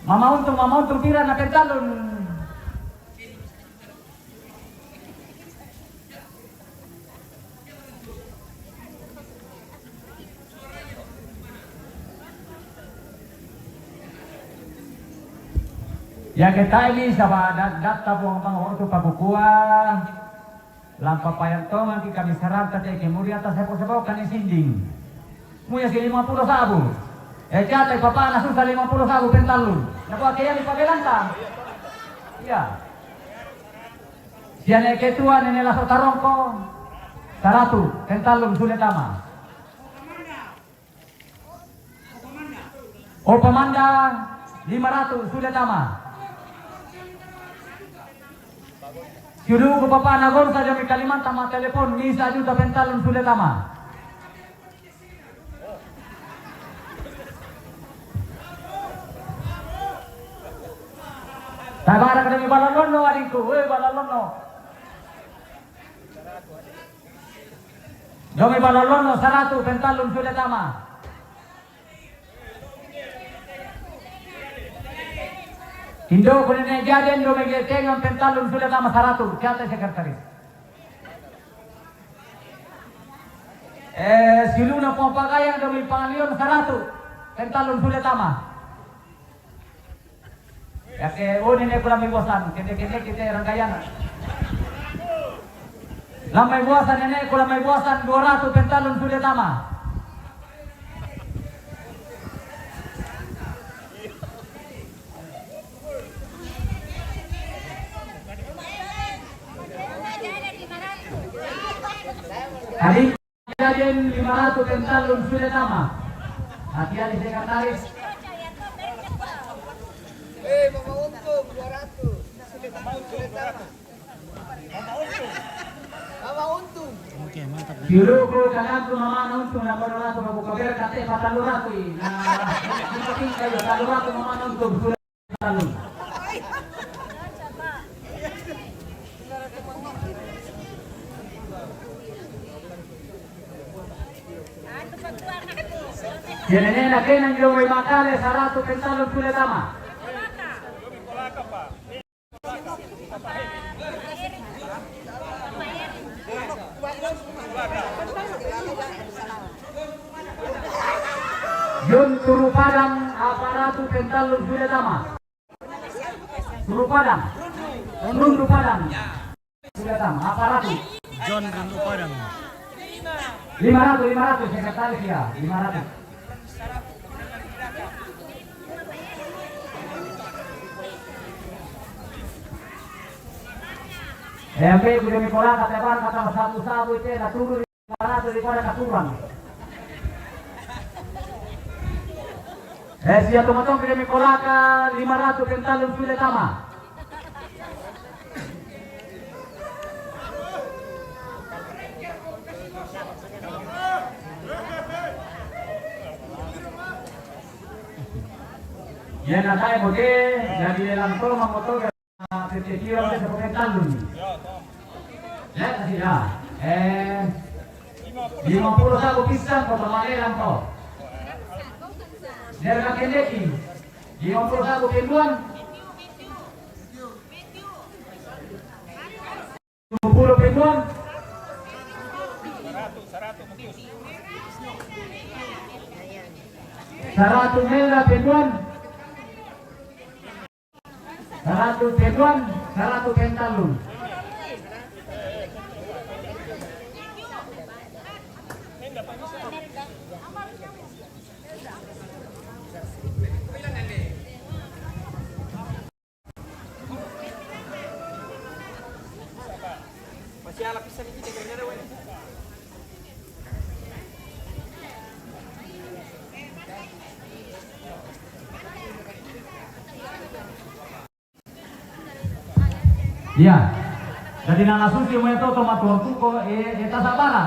Mama untuk pira na pentalun. Ya kita ini sama data buang waktu pabukua lampa payantongan ki kami sarap tadi kemudian atas sepo-sepo kan sinding muya si 50 sabu jatay papa na susah 50 sabu pentalun nakuha kaya ni pagilanta iya siya ketua nila sa tarongko 100 pentalun sulit tama o pamanda 500 sulit tama. Suruh ke Bapak Nagor saja di Kalimantan sama telepon, bisa juga pentalun sudah tama. Tabara kami balalono adikku, balalono. Kami balalono 100 pentalun sudah tama. Indo ko na jadi Indo may tengang pentalon sudah tama 100 kata sekretaris. Siluna po pagayang dami pangalion 100 pentalun sulit tama. Ya ke ini kurang mibosan, kene kita rangkaian. Lamai buasan ini kurang mai buasan 200 pentalun sulit tama. Hari kejadian 500 pentalun sudah sama. Hati-hati sekretaris. Mama untung 200. Mama untung. Oke, mantap. Biruku kanan tu mama untung na 200 aku kabar kate 400. Nah, yang penting kayo 400 mama untung sudah pentalun. Yenene lagi nang jowe makale 100 pentalun sudah tama. Yun turu padang aparatu pentalun sudah tama. Turu padang. Rundu padang. Sudah tama aparatu. John Rundu Padang. 500 sekretaris ya, 500. Sampai sudah mikola katepan kata sabu-sabu itu nak turun 500 daripada katurang. Siap teman-teman sudah mikola ke 500 pentalun sudah sama. Ya nak saya boleh jadi dalam tol motor kecil-kecilan dia sebagai pentalun. Ya kasih ya. 50 pisang kau bermaleran kau. Nerga kendeki. 50 penduan. 50 penduan. 100 merah penduan. 100 penduan, 100 pentalun. Masih ala pisan ini kira-kira weh. Iya. Jadi nana susi mo ito tomatuan tuko eta sabara.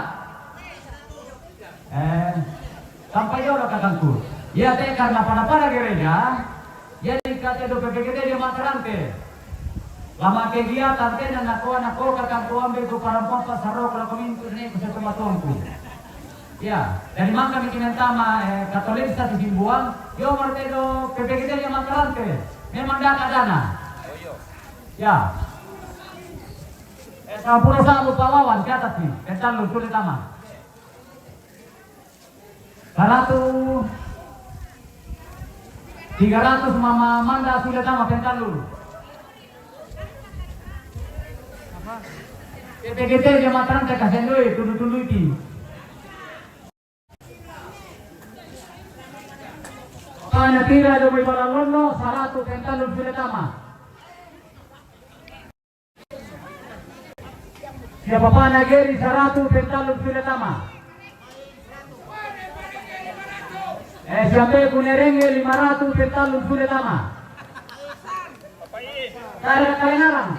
Sampai yo kakangku. Ya te karena pada gereja, jadi kate do PPGD dia makarante. Lama kegiatan tena nako kakangku ambil ku parampota sarok la komintu ne ku sa tomatuanku. Ya, dari mangka bikinan tama Katolik sa Timbuang, yo martedo PPGD dia makarante. Memang dak dana. Ya. 51 pawawan ke atas nih, pentalun sulit tama. 300 mama manda sudah tama pentalun. PPGT dia mataran saya kasih duit, tulu iki. Kana tira do may balalono 100 pentalun sudah tama. Siapa pana geri 100 pentalun sudah tama. Siapa kunerenge 500 pentalun sudah tama. Tara kalenarang.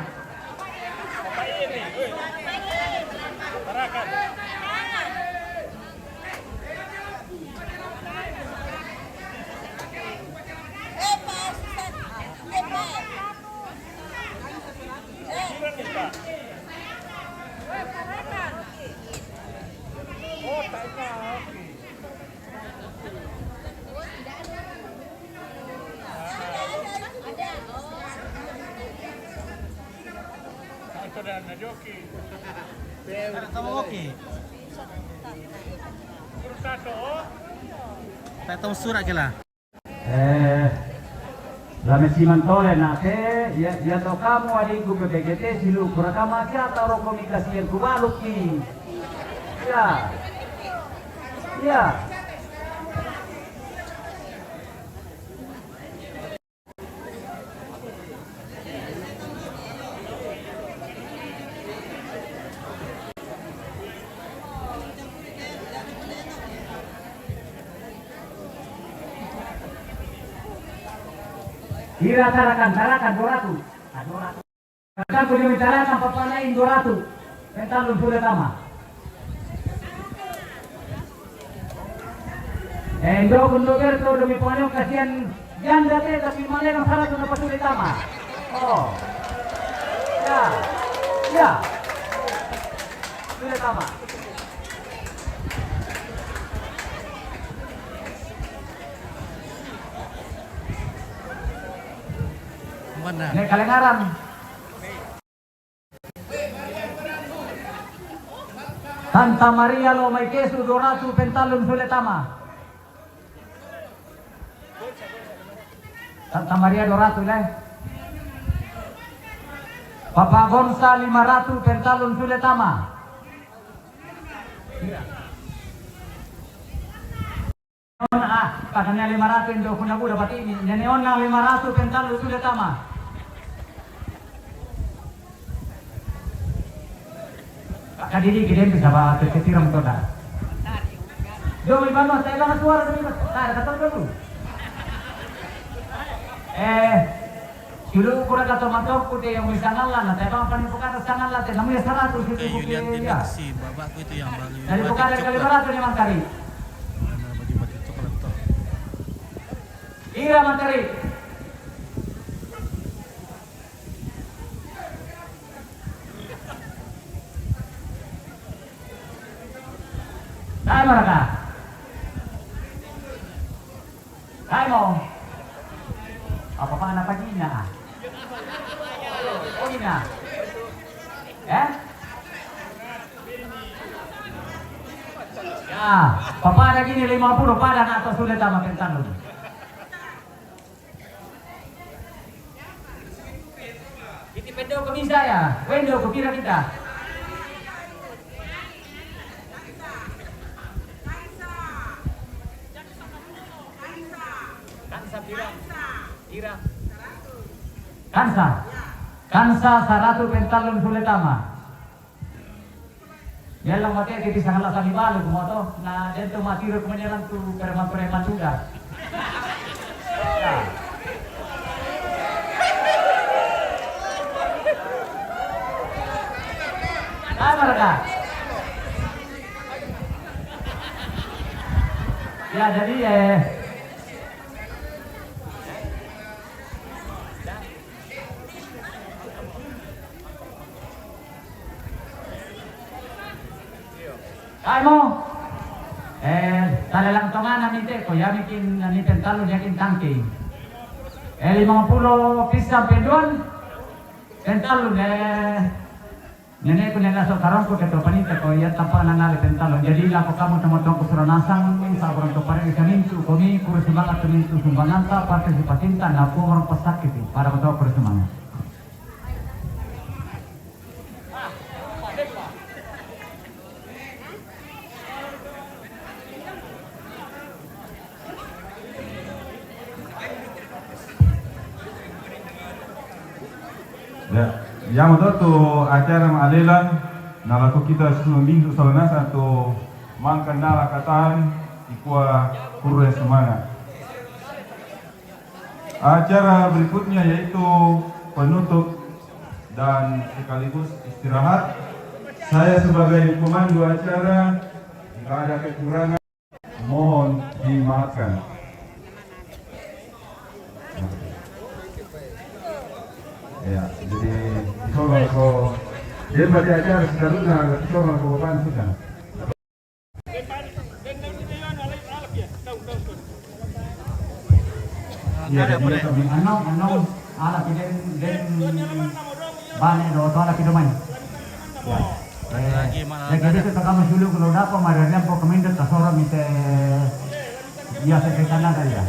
Tak tahu surat ke lah. La mesimantole na ke ya to kamu adikku PPGT silu kurakama ke atau komunikasi yang kubaluk ki. Ya. Ya. Kira tarakan 200. Kata punya bicarakan papanain 200. Pentalun sudah tama. Endo kundo berto demi ponyo kasihan janda teh tapi mana yang salah tu dapat sudah tama. Oh. Ya. Ya. Sudah tama. Mana? Ini kalengaran. Santa Maria lo may kesu 200 pentalon suletama. Santa Maria 200 leh. Papa Gonsa 500 pentalon suletama. Katanya 500 ndo kuna buda pati ini. Neneon na 500 pentalon suletama. Kadiri gede bisa bawa ketiram toda. Jo ibano saya lang suara dulu. Kata dulu. Dulu kurang kata mantok kude yang misalnya lah, nanti bang paling bukan sangat lah, namanya 100 itu Yulian kude ya. si bapakku itu yang baru. Dari bukan dari kali 200 memang kari. Bagi-bagi coklat toh. Iya materi. Hai mereka. Hai mau. Apa anak paginya? Oh gina. Ya, papa ada gini 50 padang atau sulit sama pentan lu. Ini pedo ke bisa ya? Wendo ke kira kita. Kansa 100 pentalon suletama. Yalang mati kita sangat lasa di balu kumoto. Nah dento matiro kemenyeran tu preman-preman juga. Ya. Hai mereka. Ya jadi mo, talalang tongan namin ko, yamikin nanitin talon yakin tangki. 50 pisang pendon, pentalon nenek ko nila so karong ko keto panita ko ya tampa nanali pentalon. Jadi lang ko kamu temotong ko suranasang sa orang to pareng kamintu kami kurus semangat kamintu sumbanganta partisipasinta na po orang pasakit para ko to kurus semangat. Ya, yang itu acara malelan nalaku kita sebelum minggu salunas atau mangkan nala kataan ikua kurus semangat. Acara berikutnya yaitu penutup dan sekaligus istirahat. Saya sebagai pemandu acara, jika ada kekurangan mohon dimaafkan. Ya, jadi tolong ko dia baca acara sekarang tolong ko pan sudah. Ya, anong ala piden bane do ala pidoman. Ya. Jadi kita kamu dulu kalau dapat marahnya po kemendek kasora mite ya sekretana ya.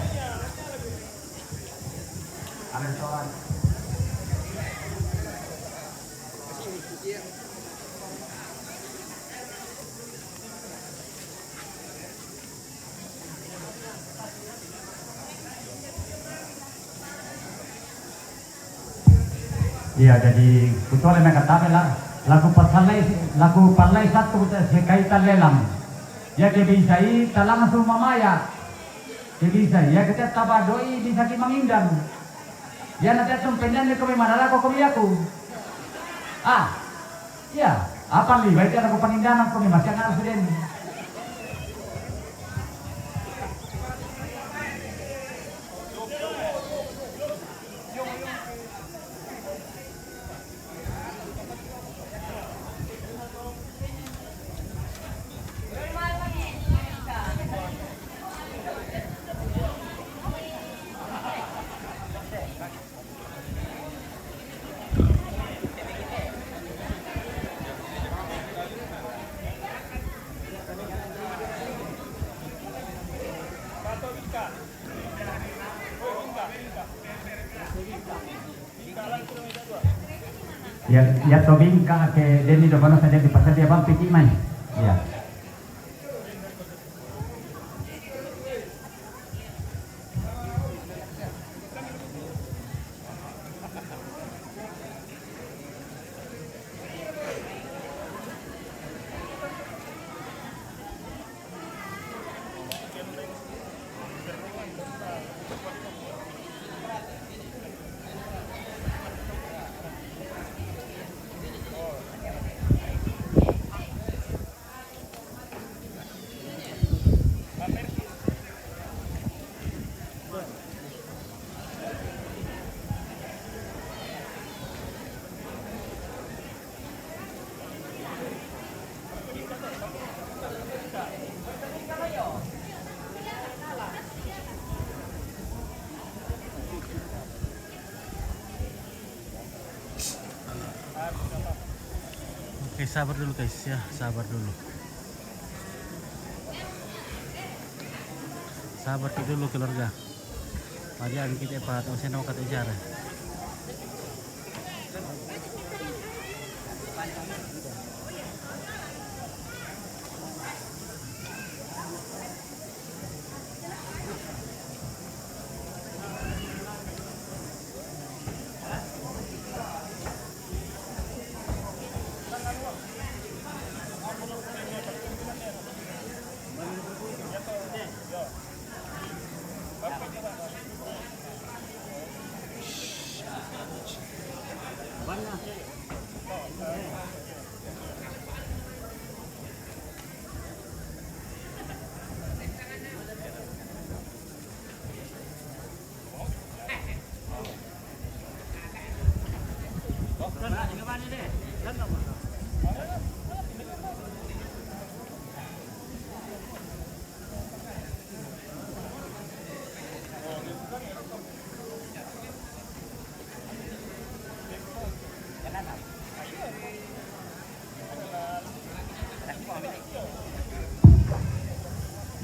Iya, jadi kutuale mereka katakan lah, lagu palai satu sekaitan lelang. Ya kebisai talang sumamaya. Kebisai ya kita tabadoi bisa kimangindang. Ya nanti tumpenyan ni kami mana ko kami aku. Ya, apa nih? Baiknya aku panindanan kami masih harus den. Ya tobing ka ke deni do kono saja di pasar dia bang piki mai. Ya. Oke, sabar dulu guys ya, sabar dulu. Sabar dulu keluarga. Padian kita pat usen kata jara.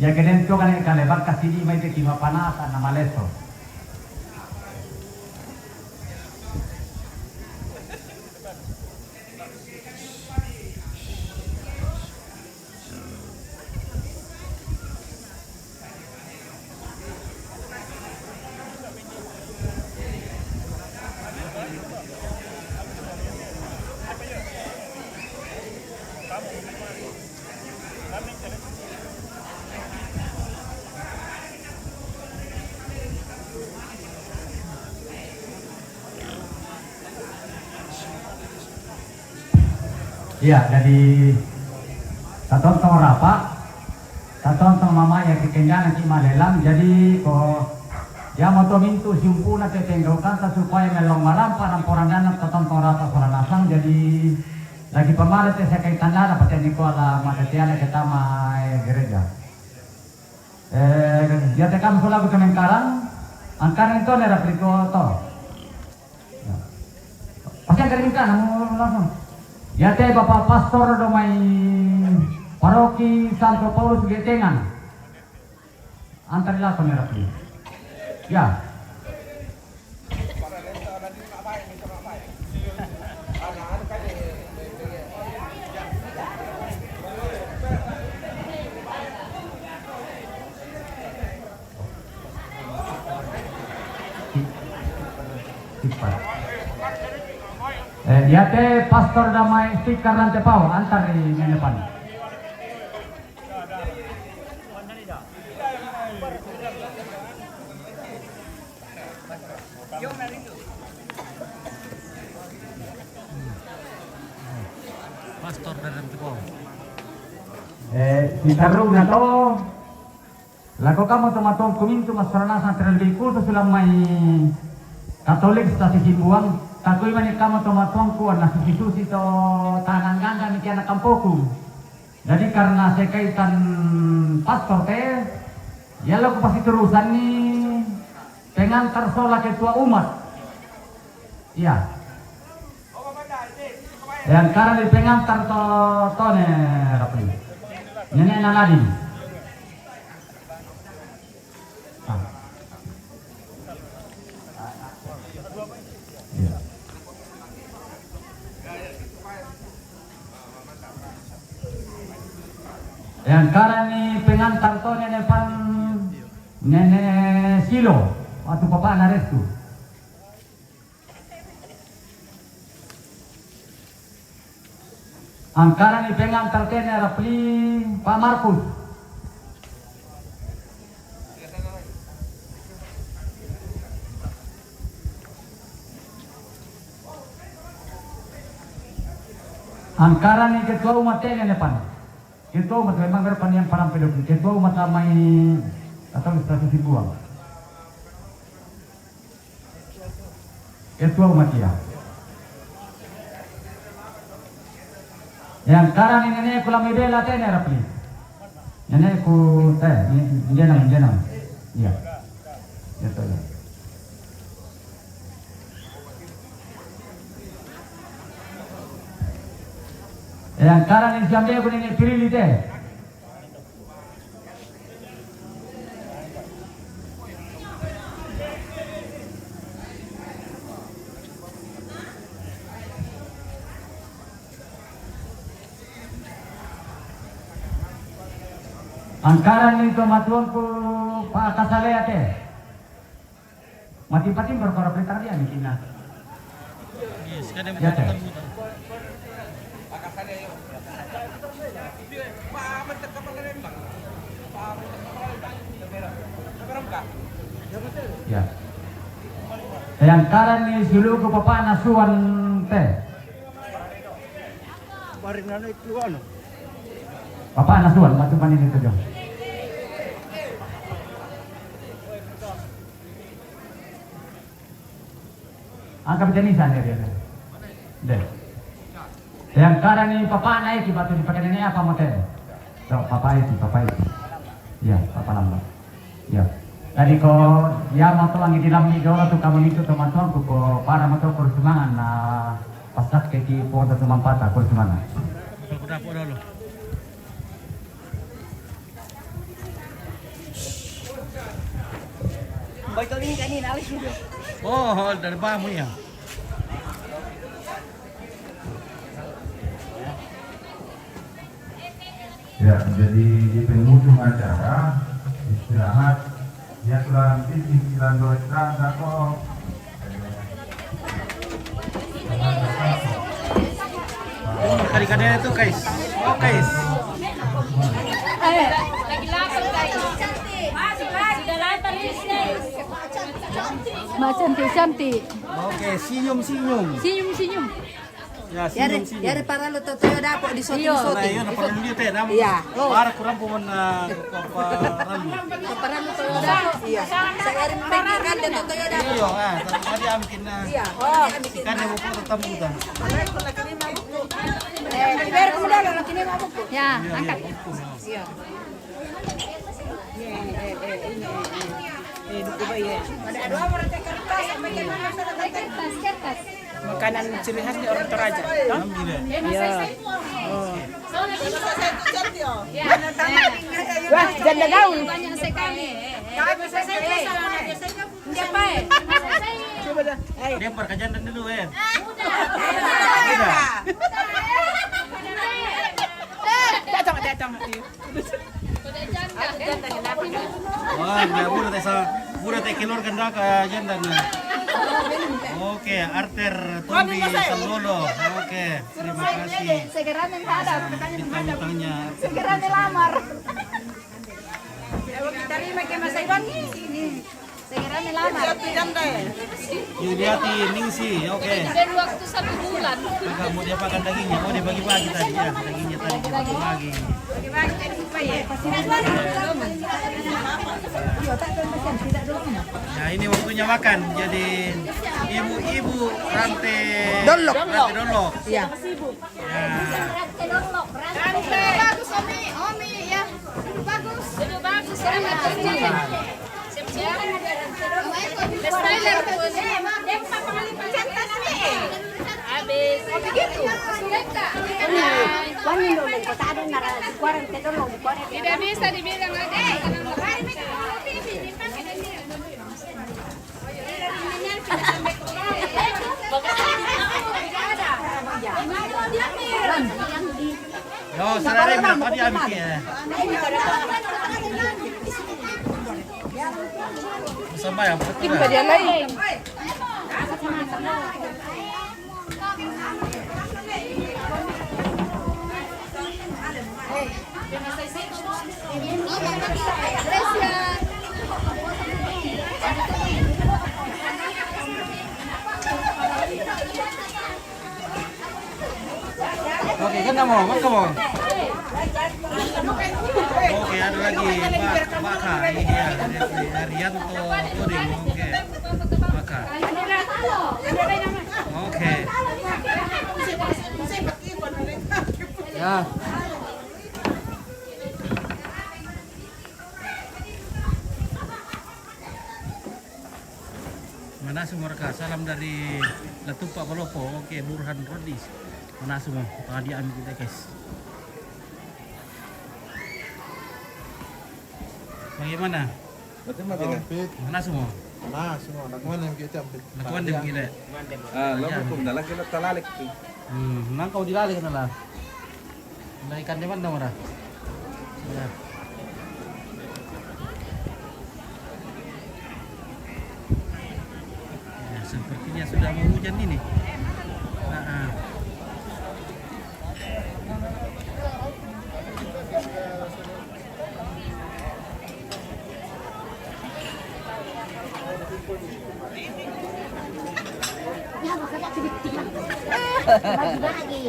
Ya kenen to kan lebar kasini mai te kima panata na maleso. Iya, jadi tatonton rapa, tatonton mama yang kekendana ki malelang, jadi ko ya moto mintu simpu na tetenggo kanta supaya melong malampa ng porangan tatonton rapa soranasang, jadi lagi pemalat saya kaitan na dapat ko ala matetiana kita may gereja. Dia tekam sula ko ng karang, ang karang ito nera priko to. Pasang garing ka, namu langsung. Ya teh Bapak Pastor domai Paroki Santo Paulus Getengan. Antarilah penerapi. Ya. Ya teh pastor damai stiker nanti pau antar di depan. Pastor dan pau. Ditaruh na to. Laku kamu teman-teman kumintu mas peranasan terlebih khusus selama Katolik stasi Simbuang. Takui mani kamu teman-teman kuat nasi susi to tangan gangga miki anak kampoku. Jadi karena sekaitan pastor teh, ya lo pasti terusan nih pengantar sholat ketua umat. Iya. Yang karena di pengantar to ne rapi. Nenek Naladi. Yang karena ni pengantar to nenek pan nenek Silo waktu bapak narestu. Angkara ni pengantar kene rapli Pak Markus. Angkara ni ketua umat kene depan. Ketua umat memang berpan yang parang pedofil. Ketua umat ramai atau status dibuang. Ketua umat dia. Yang sekarang ini nenek kulam ibela teh rapli. Nenek ku teh jenam. Iya. Betul. Yang sekarang ini sampai aku nenek pilih teh. Angkaran itu matuan ku Pak Kasalea teh. Mati patim berkora perintah dia mikirnya. Yes, kadang ya teh. Ya. Yang karan ni sulu ku Bapak Nasuan teh. Baring nana itu ano? Bapak Nasuan matu panin itu jauh. Angkat jenisan dia. Deh. Yang karan ni Bapak naik di batu di pakai ini apa motel? So, Bapak itu. Ya, Bapak lambat. Ya. Tadi ko ya mau tuang di dalam ni tu kamu itu teman-teman ko para motor kurus semangat na pasat ke di porta teman patah kurus semangat. Dapur dulu. Baik ini kan ini alis dulu. Oh, dari bamu ya. Ya, jadi di penghujung acara istirahat ya tulang titik sembilan dosa kok. Kadang-kadang itu guys. Oh guys. Lagi lapar guys. Sudah lapar bisnis. Mak cantik. Oke, senyum. Senyum. Ya, senyum. Yare para lo toto dapat di soti. Nah, yun apa dia teh? Iya. Para kurang pun paparan. Paparan lo toto dapat. Iya. Saya memikirkan dia toto dapat. Iya, tadi amkin na. Iya. Kan yang mau tetap muda. Biar muda lo kini mabuk. Ya, angkat. Iya. Ada dua orang kertas, kertas. Makanan ciri khas di orang Toraja. Iya. Wah, janda gaul. Banyak sekali. Siapa? Coba dah. Dia perkajian dulu Datang. Wah, budak teh keluar kan dah ke janda. Oke, Arter Tombi Sandolo. Oke, terima kasih. Segera menghadap. Bintang-bintangnya. Segera melamar. Terima ke Mas Iwan. Segera melamar. Yuliati Ningsi, oke. Dari waktu 1 bulan. Agak mau diapakan dagingnya? Oh, dibagi-bagi tadi ya. Dagingnya tadi dibagi-bagi. Bagi-bagi jadi supaya. Nah, ini waktunya makan. Jadi ibu-ibu rantai Dolok. Ya. Iya. Bagus Omi ya. Bagus. Bagus. Habis. Oh begitu. Tidak bisa dibilang ada. Yo, sarare berapa dia ambil ya? Sampai yang Timba dia lain. Oke, kan mau, makan. Oke, ada lagi Pak Maka, ini dia dari Arianto Tuding. Oke, Maka. Oke. Ya. Mana semua rekan? Salam dari Latupa Balopo. Oke, Burhan Rodis. Mana semua? Penghadiaan kita guys. Bagaimana? Mana semua? Nah, semua anak mana yang kita ambil? Nakuan din gila. Lalu kung dalang kita talalik. Nangkau dilalik na lang. Naikan di mana mana? Ya. Ya, sepertinya sudah mau hujan ini. Nah, Bagi-bagi.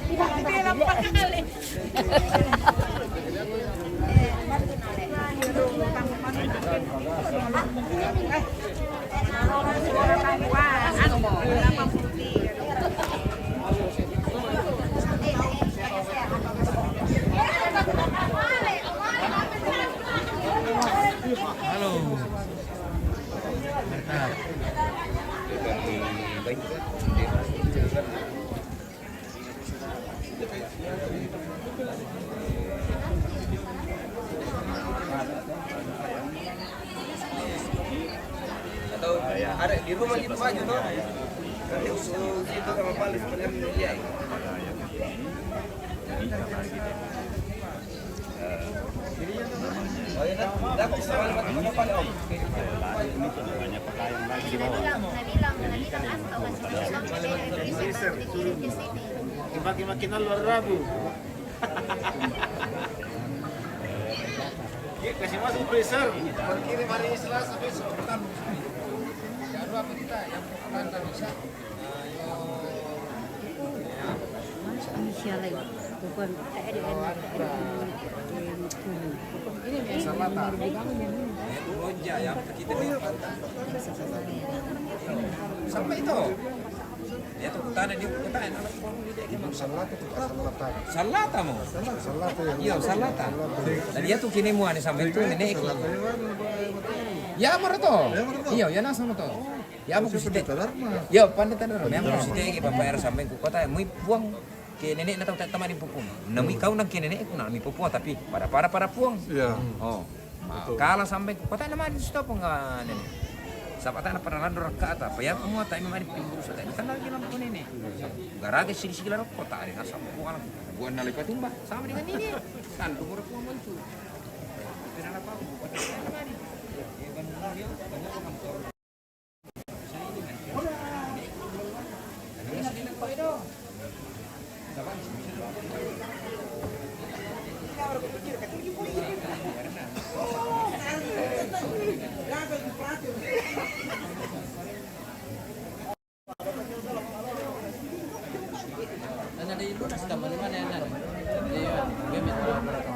Tidak pakai. halo. Mantap. Atau ada di rumah gitu aja tuh. Nanti usul itu sama paling sebenarnya dia. Oh ya, dah sama sama paling om. Banyak pakaian lagi di bawah. Makin luar Rabu. Kasih masuk freezer. Berkirim hari Selasa besok petang. Jangan apa kita yang pertanda bisa. Salata. Roja ya kita ni. Sampai itu. Dia tu tanah dia tanah anak Salata itu salata. Salata mo. Salata yang. Iya, salata. Dan dia tu kini mu ani sampai tu nenek. Ya marato. Iya, ya nasa mo to. Ya mo kusite. Ya pandai tanah. Memang kusite ke pambayar sampai ku kota muy buang ke nenek na tahu teman di pupung. Nami kau nak ke nenek ku nami pupung tapi para puang. Iya. Oh. Kala sampai ku kota nama di stop enggak nenek. Sapat anak pernah landor ke atas, ya semua tak memang di pinggir sudah. Kan lagi lampu nenek. Gara-gara sisi larok kota ada asam bukan bukan nalipat timba sama dengan ini. Kan umur puang muncul. Tidak apa-apa.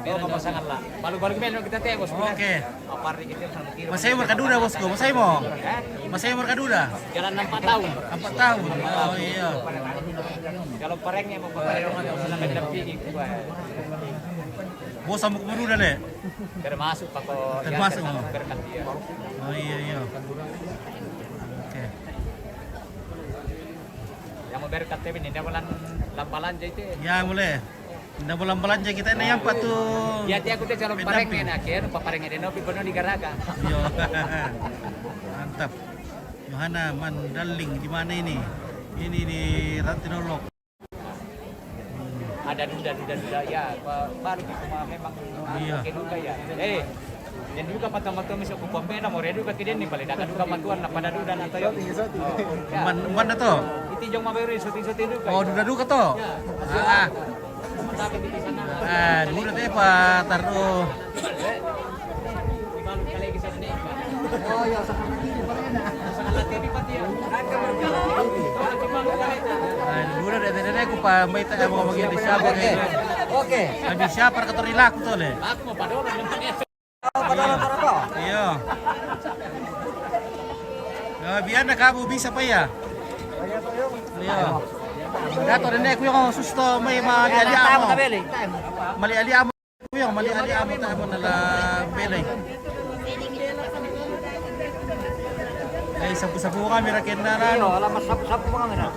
Oh, pemasangan lah. Baru-baru kemarin kita teh bos. Oke. Apa kita sama kira. Masih Merkaduda bosku, masih mau. Masih Merkaduda. Jalan 4 tahun. 4 tahun. Oh iya. Kalau parengnya mau pareng sama mendampingi gua. Bos sama Merkaduda deh. Termasuk Pak. Termasuk. Berkat dia. Oh iya. Oke. Yang mau berkat teh ini bulan lambalan itu. Ya boleh. Nda bulan belanja kita ini yang tuh. Ya dia aku teh calon parengnya akhir paparengnya deno pipono di Garaga. Yo. Mantap. Yohana Mandaling di mana ini? Ini di Ratinolok. Ada duda ya baru cuma memang iya. Duga ya. Dan juga patah-patah misal ku pembeda mau redu ka kiden ni balik dakan duga patuan na pada duda na toyo. Man to. Iti jong mabere suti-suti duga. Oh duda to. Dulu teh Pak taruh. Oh ya sangat TV pati ya. Dulu deh aku pa may tayo mga bagian di siya. Oke. Sabi siya para katorila ko to le. Aku mau padolan Padahal para to. Iya. Biar na kabu bisa pa ya. Iya. Dato rin ko yung susto may mali-ali amo. Mali-ali amo ko yung mali-ali amo tayo nala belay. Sabu-sabu kami rakin na na. Iyo, alamat sabu-sabu pa kami na.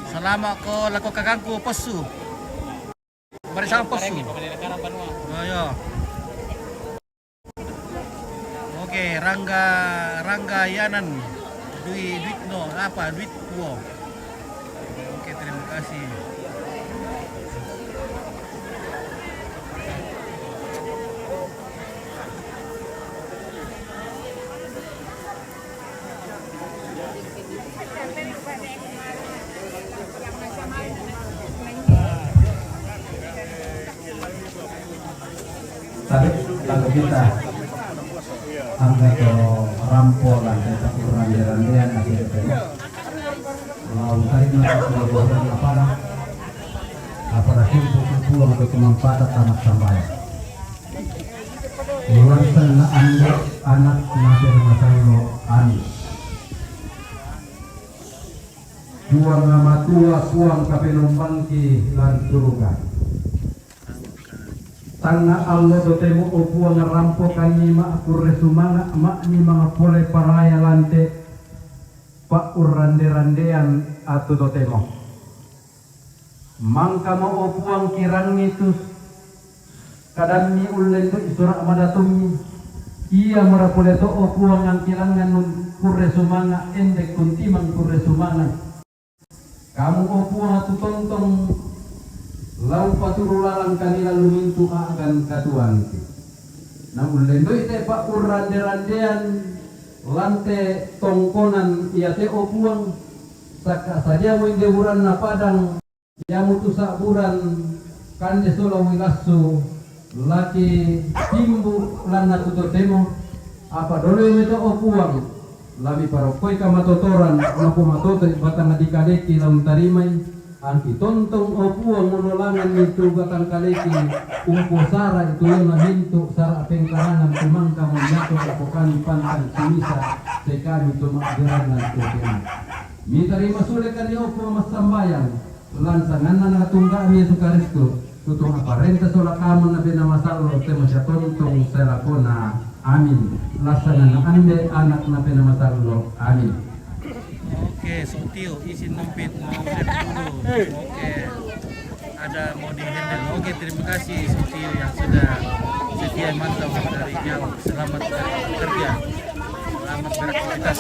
Salamat ko lako kagangku posu. Barisang posu. Ayo. Oke, Rangga Yanan. Duit no, apa? Duit wo. Oke, terima kasih. Tapi lagu kita angkat ke rampo lantai satu randian akhirnya lalu tadi nanti apa pulang ke kemanfaatan tamat sampai luar sana anak nabi Rasulullah Ani juang nama tua puang kapelombangki lan turukan Tanga Allah dotemu opuang rampo kanyi mak kurre sumanga mak ni mga pole paraya lante pak urrande-randean atau dotemo mangka mo opuang kirang itu kadang ni ulen tu isura madatumi iya marapole to opuang ang kirangan nun kurre sumanga endek kuntimang kurre sumanga kamu opuang atu tontong lau paturalang kanila lumintu akan katuan namun lendo ite pak urrande-randean lante tongkonan ia te opuang saka saja wing deburan na padang yamutu saburan kande solo wilasu laki timbu lana tuto demo apa dole itu opuang labi parokoi kamatotoran napu matoto batang adikadeki laun tarimai Anti tontong opuang menolongan itu batang kaleki umpo sara itu yang nahinto sara pengkarangan tumangka menyatu apokan pantan simisa sekali tumakdiran dan tukian mitarima sulit kan opo masambayang lansangan na tungga mi sukaristo tutong aparenta sola kamu nabi nama sallo te masya tontong selakona amin lasanan ande anak nabi nama sallo amin. Oke, Sotio izin mampir mau lihat dulu. Oke, ada mau di handle. Oke, terima kasih Sotio yang sudah setia mantau dari jam. Selamat bekerja, selamat beraktivitas.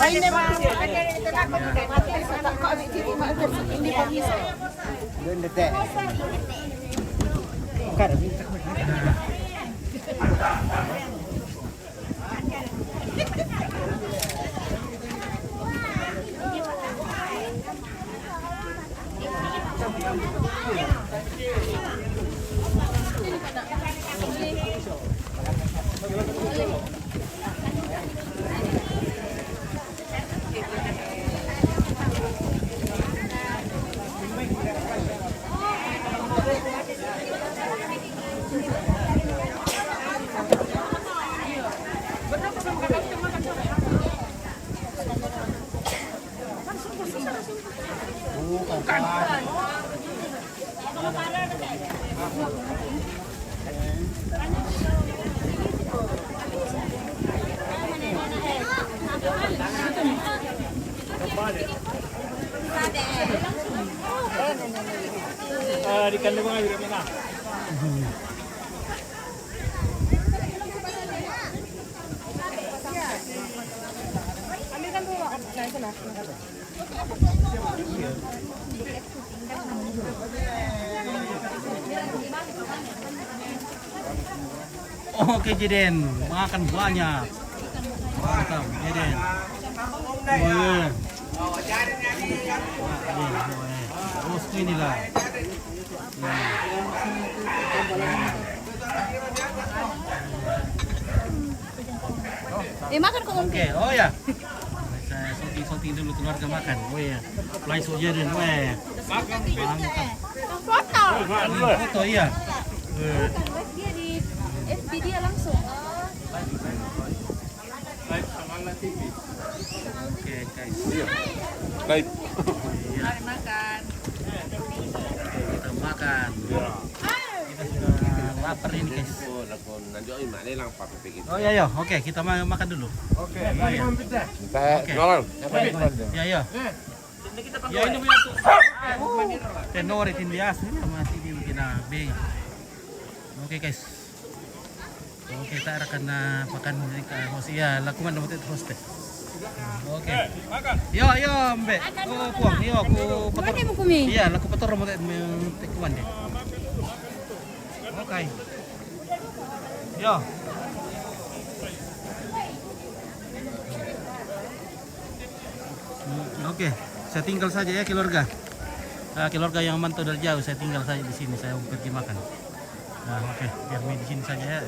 Di kandang mga biro na. Ambilkan dulu. Nah, itu nah. Oke Jeden, makan banyak. Mantap Jeden. Terus inilah. Makan kok Oke, oh ya. Saya shooting dulu keluarga makan. Oh ya. Fly so Jeden, weh. Mantap. foto. Foto iya. Dia di FB dia langsung. Live sama Angga TV. Oke, guys. Iya. Live. Mari makan. Kita makan. Kita sudah lapar ini, guys. Oh iya, iya. Oke, kita makan dulu. Oke, mari mampir dah. Oke. Ya, ya. Ya ini punya tuh. Tenor itu dia masih di Bukina B. Oke guys. Oke kita akan makan mereka. Ya lakukan nomor itu terus deh. Oke. Makan. Yo yo Mbak. Oh puang. Yo aku Mana mau kumi? Iya laku petor nomor itu tekuan deh. Oke. Yo. Oke, saya tinggal saja ya keluarga. Keluarga yang mantau dari jauh, saya tinggal saja di sini. Saya pergi makan. Nah, oke, biar di sini saja ya.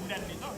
dan itu